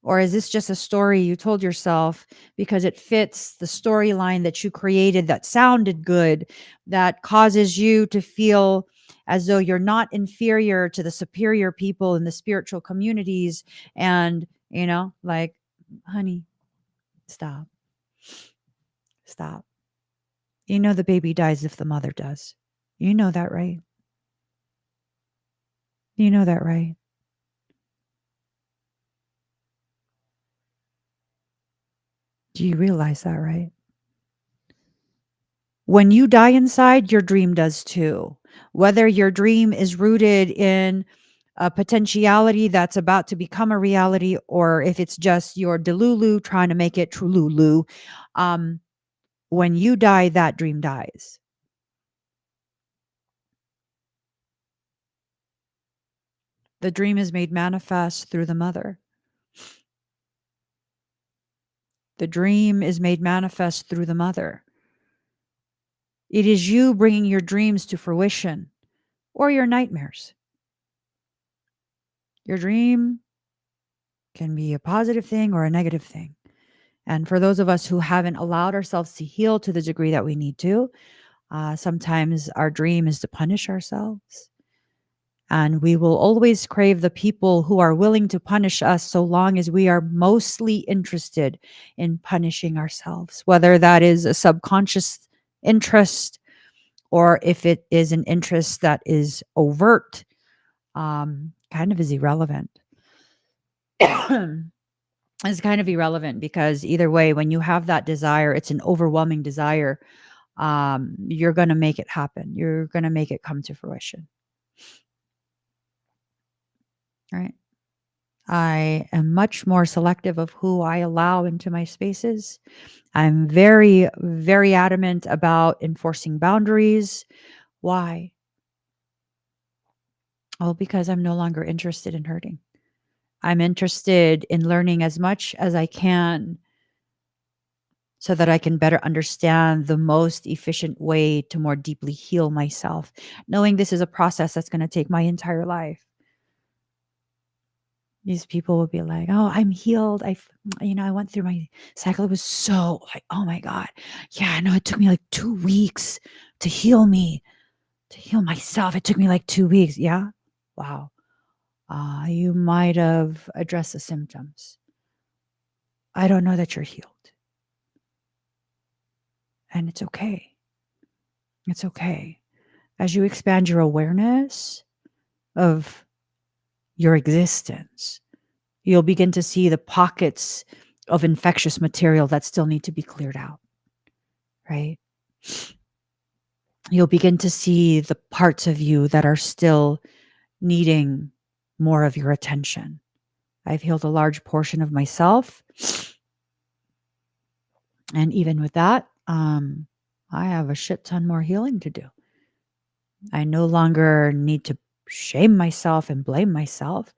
Or is this just a story you told yourself because it fits the storyline that you created that sounded good, that causes you to feel as though you're not inferior to the superior people in the spiritual communities? And, like, honey, stop, stop. The baby dies if the mother does. You know that, right? You know that, right? Do you realize that, right? When you die inside, your dream does too. Whether your dream is rooted in a potentiality that's about to become a reality, or if it's just your delulu trying to make it trululu, um, when you die, that dream dies. The dream is made manifest through the mother. The dream is made manifest through the mother. It is you bringing your dreams to fruition or your nightmares. Your dream can be a positive thing or a negative thing. And for those of us who haven't allowed ourselves to heal to the degree that we need to, sometimes our dream is to punish ourselves. And we will always crave the people who are willing to punish us so long as we are mostly interested in punishing ourselves, whether that is a subconscious interest or if it is an interest that is overt, kind of is irrelevant. It's kind of irrelevant because either way, when you have that desire, it's an overwhelming desire. You're going to make it happen. You're going to make it come to fruition. Right. I am much more selective of who I allow into my spaces. I'm very, very adamant about enforcing boundaries. Why? Well, because I'm no longer interested in hurting. I'm interested in learning as much as I can so that I can better understand the most efficient way to more deeply heal myself, knowing this is a process that's going to take my entire life. These people will be like, "Oh, I'm healed. I went through my cycle. It was so like, oh my God. Yeah, no, it took me like 2 weeks to heal me, to heal myself. It took me like 2 weeks." Yeah. Wow. You might have addressed the symptoms. I don't know that you're healed. And it's okay. It's okay. As you expand your awareness of your existence, you'll begin to see the pockets of infectious material that still need to be cleared out, right? You'll begin to see the parts of you that are still needing more of your attention. I've healed a large portion of myself. And even with that, I have a shit ton more healing to do. I no longer need to shame myself and blame myself.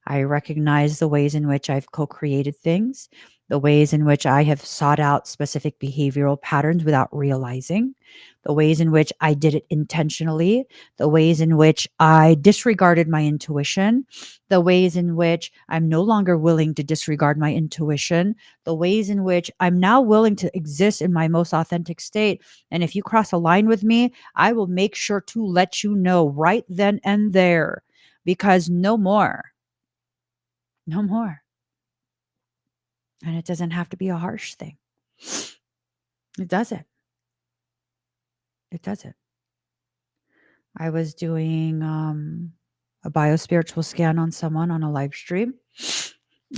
I recognize the ways in which I've co created things, the ways in which I have sought out specific behavioral patterns without realizing, the ways in which I did it intentionally, the ways in which I disregarded my intuition, the ways in which I'm no longer willing to disregard my intuition, the ways in which I'm now willing to exist in my most authentic state. And if you cross a line with me, I will make sure to let you know right then and there, because no more. No more. And it doesn't have to be a harsh thing. It doesn't. It doesn't. I was doing a biospiritual scan on someone on a live stream,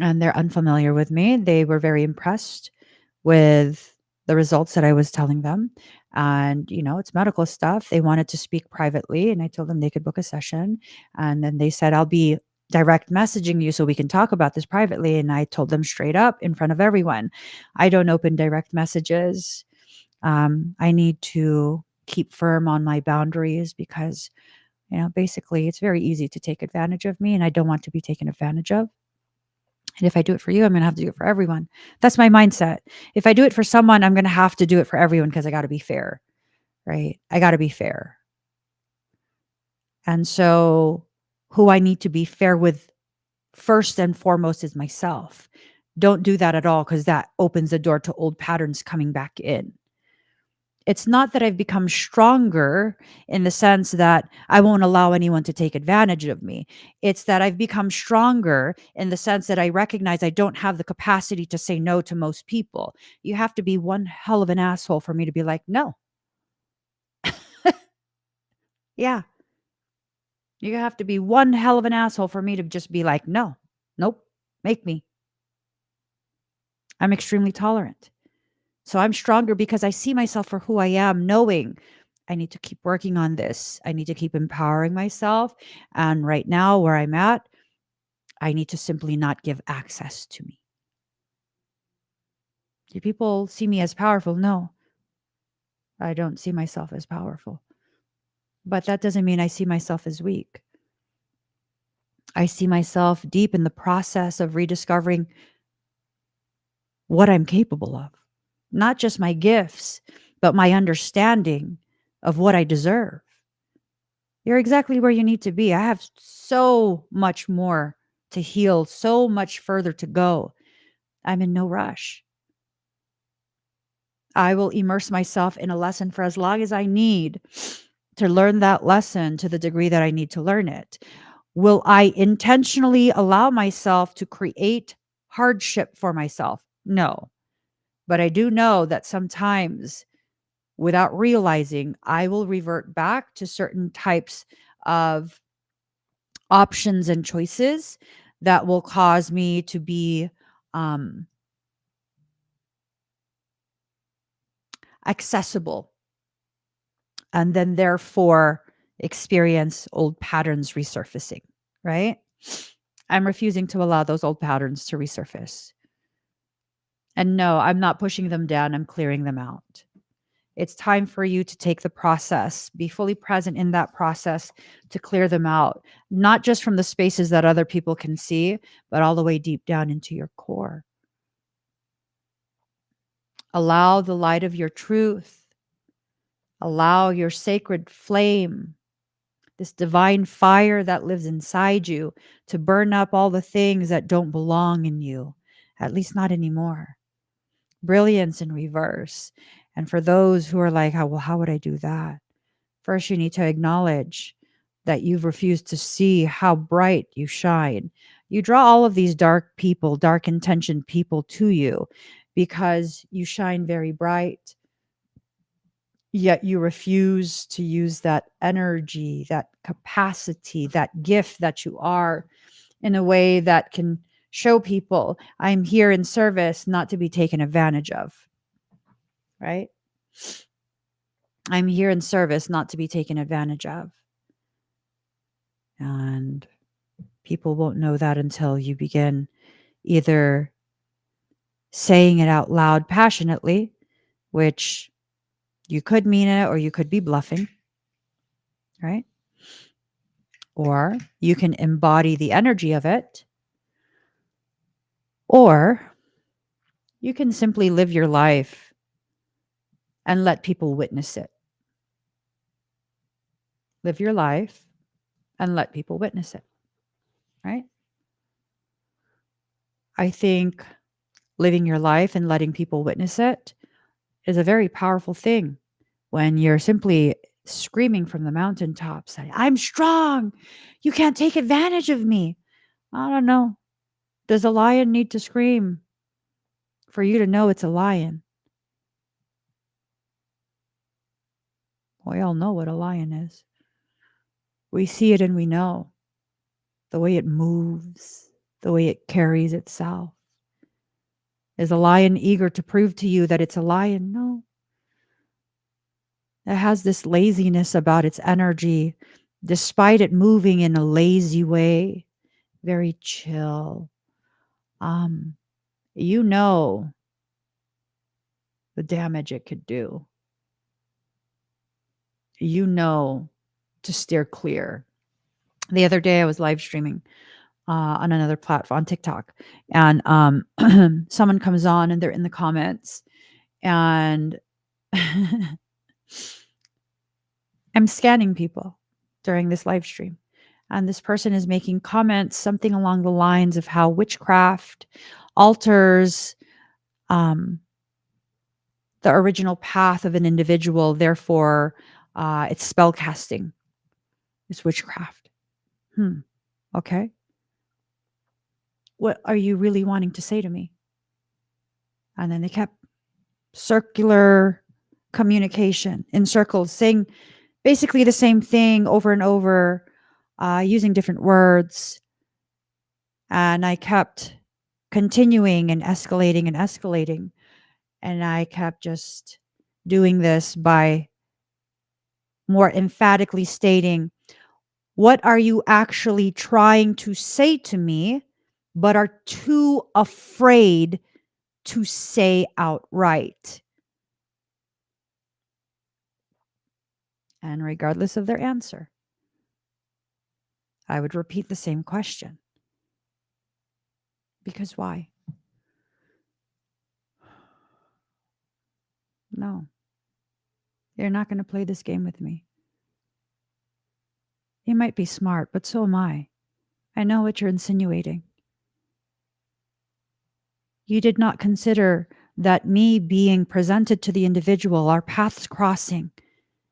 and they're unfamiliar with me. They were very impressed with the results that I was telling them. And, it's medical stuff. They wanted to speak privately, and I told them they could book a session. And then they said, I'll be direct messaging you so we can talk about this privately. And I told them straight up in front of everyone, I don't open direct messages. I need to keep firm on my boundaries because, basically it's very easy to take advantage of me, and I don't want to be taken advantage of. And if I do it for you, I'm going to have to do it for everyone. That's my mindset. If I do it for someone, I'm going to have to do it for everyone because I got to be fair, right? I got to be fair. And so who I need to be fair with first and foremost is myself. Don't do that at all, because that opens the door to old patterns coming back in. It's not that I've become stronger in the sense that I won't allow anyone to take advantage of me. It's that I've become stronger in the sense that I recognize I don't have the capacity to say no to most people. You have to be one hell of an asshole for me to be like, no. Yeah. You have to be one hell of an asshole for me to just be like, no, nope, make me. I'm extremely tolerant. So I'm stronger because I see myself for who I am, knowing I need to keep working on this. I need to keep empowering myself. And right now, where I'm at, I need to simply not give access to me. Do people see me as powerful? No, I don't see myself as powerful. But that doesn't mean I see myself as weak. I see myself deep in the process of rediscovering what I'm capable of, not just my gifts, but my understanding of what I deserve. You're exactly where you need to be. I have so much more to heal, so much further to go. I'm in no rush. I will immerse myself in a lesson for as long as I need to learn that lesson to the degree that I need to learn it. Will I intentionally allow myself to create hardship for myself? No. But I do know that sometimes, without realizing, I will revert back to certain types of options and choices that will cause me to be um, accessible, and then therefore experience old patterns resurfacing, right? I'm refusing to allow those old patterns to resurface. And no, I'm not pushing them down, I'm clearing them out. It's time for you to take the process, be fully present in that process to clear them out, not just from the spaces that other people can see, but all the way deep down into your core. Allow the light of your truth, allow your sacred flame, this divine fire that lives inside you, to burn up all the things that don't belong in you, at least not anymore. Brilliance in reverse. And for those who are like, oh, well, how would I do that? First, you need to acknowledge that you've refused to see how bright you shine. You draw all of these dark people, dark intentioned people to you because you shine very bright, yet you refuse to use that energy, that capacity, that gift that you are in a way that can show people, I'm here in service, not to be taken advantage of, right? I'm here in service, not to be taken advantage of. And people won't know that until you begin either saying it out loud passionately, which you could mean it or you could be bluffing, right? Or you can embody the energy of it, or you can simply live your life and let people witness it. Live your life and let people witness it, right? I think living your life and letting people witness it is a very powerful thing when you're simply screaming from the mountaintops, I'm strong. You can't take advantage of me. I don't know. Does a lion need to scream for you to know it's a lion? We all know what a lion is. We see it and we know the way it moves, the way it carries itself. Is a lion eager to prove to you that it's a lion? No. It has this laziness about its energy, despite it moving in a lazy way, very chill. You know the damage it could do. You know to steer clear. The other day I was live streaming on another platform, on TikTok, and someone comes on and they're in the comments, and I'm scanning people during this live stream. And this person is making comments, something along the lines of how witchcraft alters the original path of an individual. Therefore, it's spell casting. It's witchcraft. Okay. What are you really wanting to say to me? And then they kept circular communication in circles, saying basically the same thing over and over, using different words. And I kept continuing and escalating and escalating. And I kept just doing this by more emphatically stating, what are you actually trying to say to me, but are too afraid to say outright? And regardless of their answer, I would repeat the same question. Because why? No, you're not going to play this game with me. You might be smart, but so am I. I know what you're insinuating. You did not consider that me being presented to the individual, our paths crossing,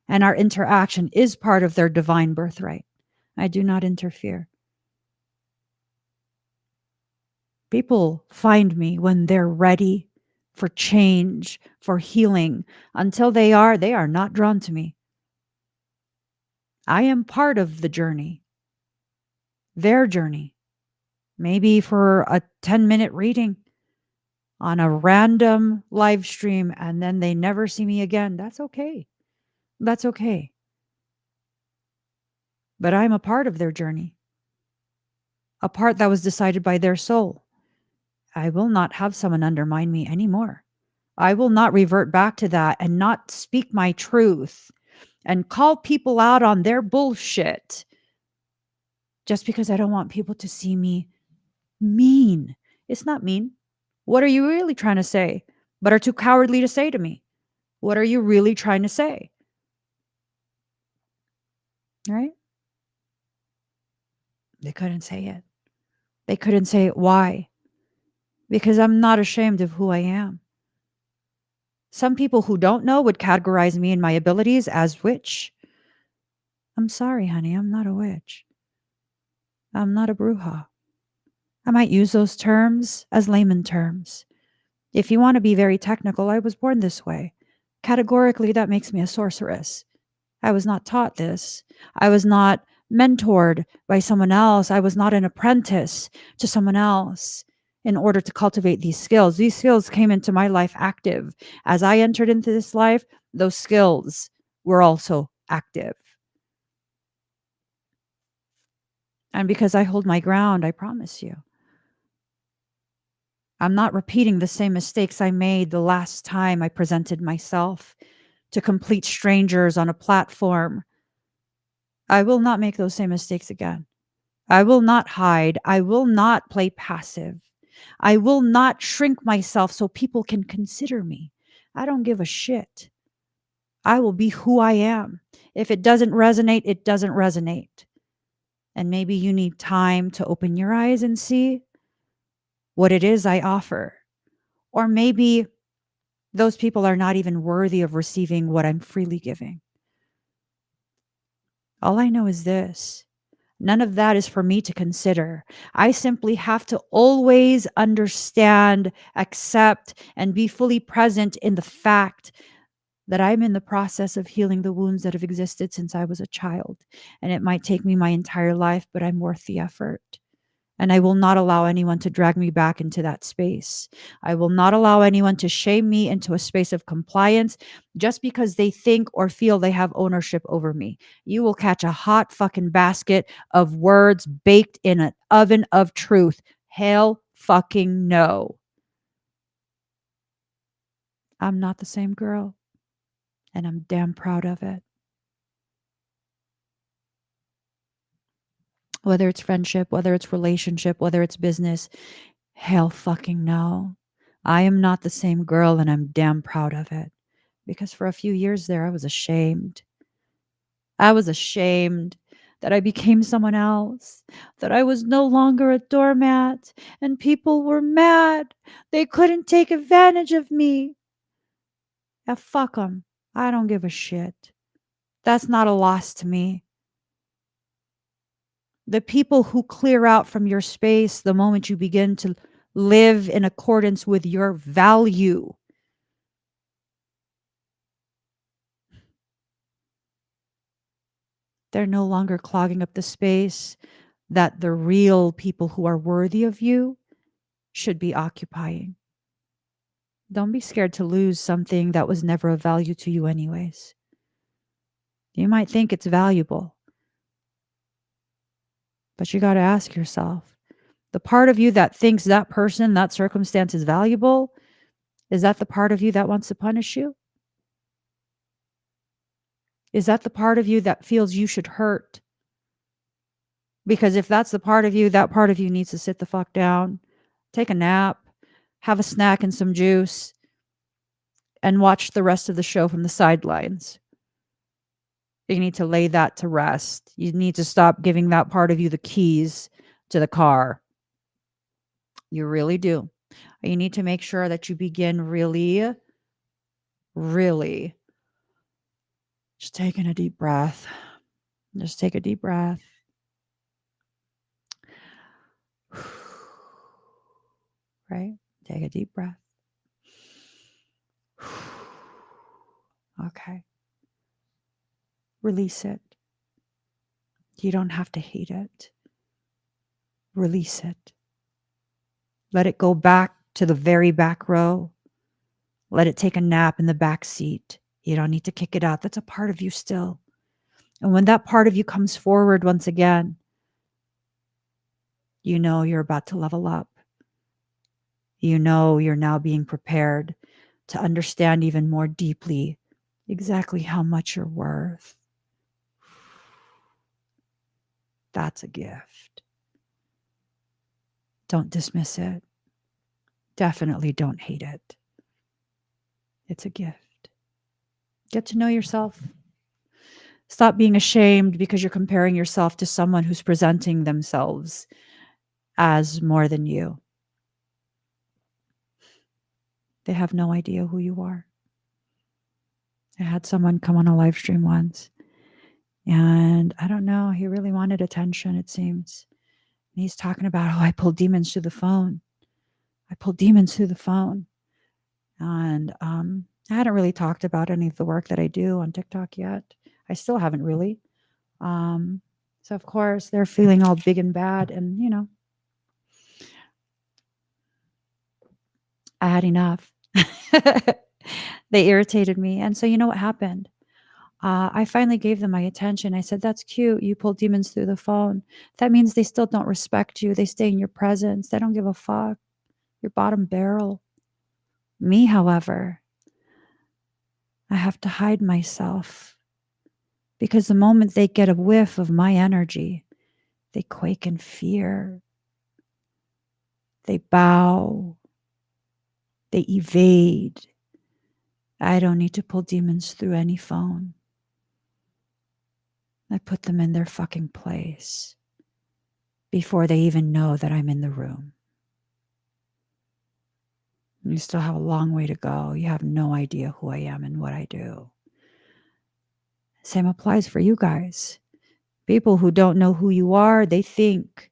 and our interaction is part of their divine birthright. I do not interfere. People find me when they're ready for change, for healing. Until they are not drawn to me. I am part of the journey, their journey. Maybe for a 10-minute reading on a random live stream, and then they never see me again. That's okay. That's okay. But I'm a part of their journey, a part that was decided by their soul. I will not have someone undermine me anymore. I will not revert back to that and not speak my truth and call people out on their bullshit just because I don't want people to see me mean. It's not mean. What are you really trying to say? but are too cowardly to say to me. What are you really trying to say? Right? They couldn't say it. They couldn't say it. Why? Because I'm not ashamed of who I am. Some people who don't know would categorize me and my abilities as witch. I'm sorry, honey, I'm not a witch. I'm not a bruja. I might use those terms as layman terms. If you want to be very technical, I was born this way. Categorically, that makes me a sorceress. I was not taught this. I was not mentored by someone else. I was not an apprentice to someone else in order to cultivate these skills. These skills came into my life active. As I entered into this life, those skills were also active. And because I hold my ground, I promise you, I'm not repeating the same mistakes I made the last time I presented myself to complete strangers on a platform. I will not make those same mistakes again. I will not hide. I will not play passive. I will not shrink myself so people can consider me. I don't give a shit. I will be who I am. If it doesn't resonate, it doesn't resonate. And maybe you need time to open your eyes and see what it is I offer. Or maybe those people are not even worthy of receiving what I'm freely giving. All I know is this: none of that is for me to consider. I simply have to always understand, accept, and be fully present in the fact that I'm in the process of healing the wounds that have existed since I was a child. And it might take me my entire life, but I'm worth the effort. And I will not allow anyone to drag me back into that space. I will not allow anyone to shame me into a space of compliance just because they think or feel they have ownership over me. You will catch a hot fucking basket of words baked in an oven of truth. Hell fucking no. I'm not the same girl, and I'm damn proud of it. Whether it's friendship, whether it's relationship, whether it's business, hell fucking no. I am not the same girl, and I'm damn proud of it. Because for a few years there, I was ashamed. I was ashamed that I became someone else, that I was no longer a doormat, and people were mad. They couldn't take advantage of me. Yeah, fuck them. I don't give a shit. That's not a loss to me. The people who clear out from your space the moment you begin to live in accordance with your value, they're no longer clogging up the space that the real people who are worthy of you should be occupying. Don't be scared to lose something that was never of value to you, anyways. You might think it's valuable, but you got to ask yourself, the part of you that thinks that person, that circumstance is valuable, is that the part of you that wants to punish you? Is that the part of you that feels you should hurt? Because if that's the part of you, that part of you needs to sit the fuck down, take a nap, have a snack and some juice, and watch the rest of the show from the sidelines. You need to lay that to rest. You need to stop giving that part of you the keys to the car. You really do. You need to make sure that you begin really, really just taking a deep breath. Just take a deep breath. Right? Take a deep breath. Okay. Release it. You don't have to hate it. Release it. Let it go back to the very back row. Let it take a nap in the back seat. You don't need to kick it out. That's a part of you still. And when that part of you comes forward once again, you know you're about to level up. You know you're now being prepared to understand even more deeply exactly how much you're worth. That's a gift. Don't dismiss it. Definitely don't hate it. It's a gift. Get to know yourself. Stop being ashamed because you're comparing yourself to someone who's presenting themselves as more than you. They have no idea who you are. I had someone come on a live stream once, and I don't know, he really wanted attention, it seems. And he's talking about, I pulled demons through the phone. I pulled demons through the phone. And I hadn't really talked about any of the work that I do on TikTok yet. I still haven't really. So, of course, they're feeling all big and bad. And, I had enough. They irritated me. And so, you know what happened? I finally gave them my attention. I said, that's cute. You pull demons through the phone. That means they still don't respect you. They stay in your presence. They don't give a fuck. You're bottom barrel. Me, however, I have to hide myself because the moment they get a whiff of my energy, they quake in fear. They bow. They evade. I don't need to pull demons through any phone. I put them in their fucking place before they even know that I'm in the room. You still have a long way to go. You have no idea who I am and what I do. Same applies for you guys. People who don't know who you are, they think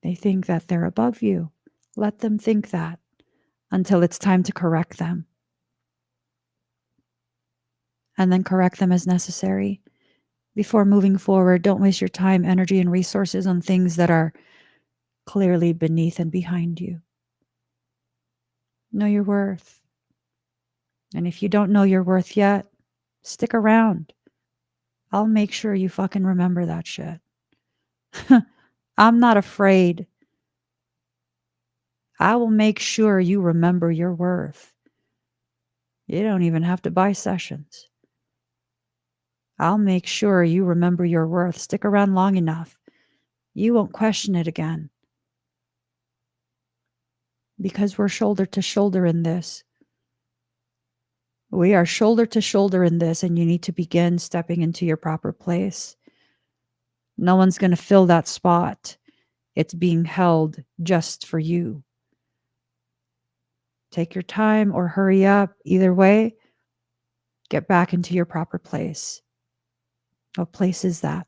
that they're above you. Let them think that until it's time to correct them. And then correct them as necessary. Before moving forward, don't waste your time, energy, and resources on things that are clearly beneath and behind you. Know your worth. And if you don't know your worth yet, stick around. I'll make sure you fucking remember that shit. I'm not afraid. I will make sure you remember your worth. You don't even have to buy sessions. I'll make sure you remember your worth. Stick around long enough. You won't question it again. Because we're shoulder to shoulder in this. We are shoulder to shoulder in this, and you need to begin stepping into your proper place. No one's going to fill that spot. It's being held just for you. Take your time or hurry up. Either way, get back into your proper place. What place is that?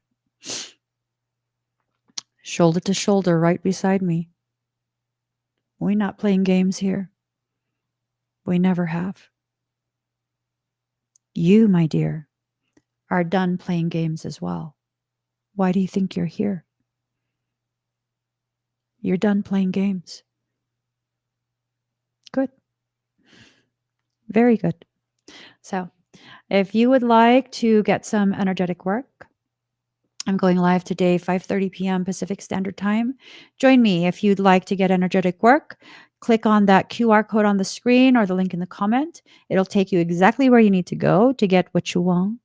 Shoulder to shoulder, right beside me. We're not playing games here. We never have. You, my dear, are done playing games as well. Why do you think you're here? You're done playing games. Good. Very good. So, if you would like to get some energetic work, I'm going live today, 5:30 p.m. Pacific Standard Time. Join me if you'd like to get energetic work. Click on that QR code on the screen or the link in the comment. It'll take you exactly where you need to go to get what you want.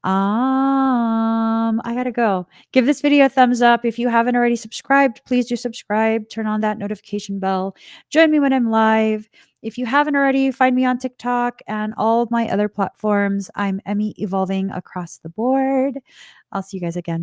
I gotta go. Give this video a thumbs up. If you haven't already subscribed, please do subscribe. Turn on that notification bell. Join me when I'm live. If you haven't already, find me on TikTok and all of my other platforms. I'm Emmy Evolving across the board. I'll see you guys again.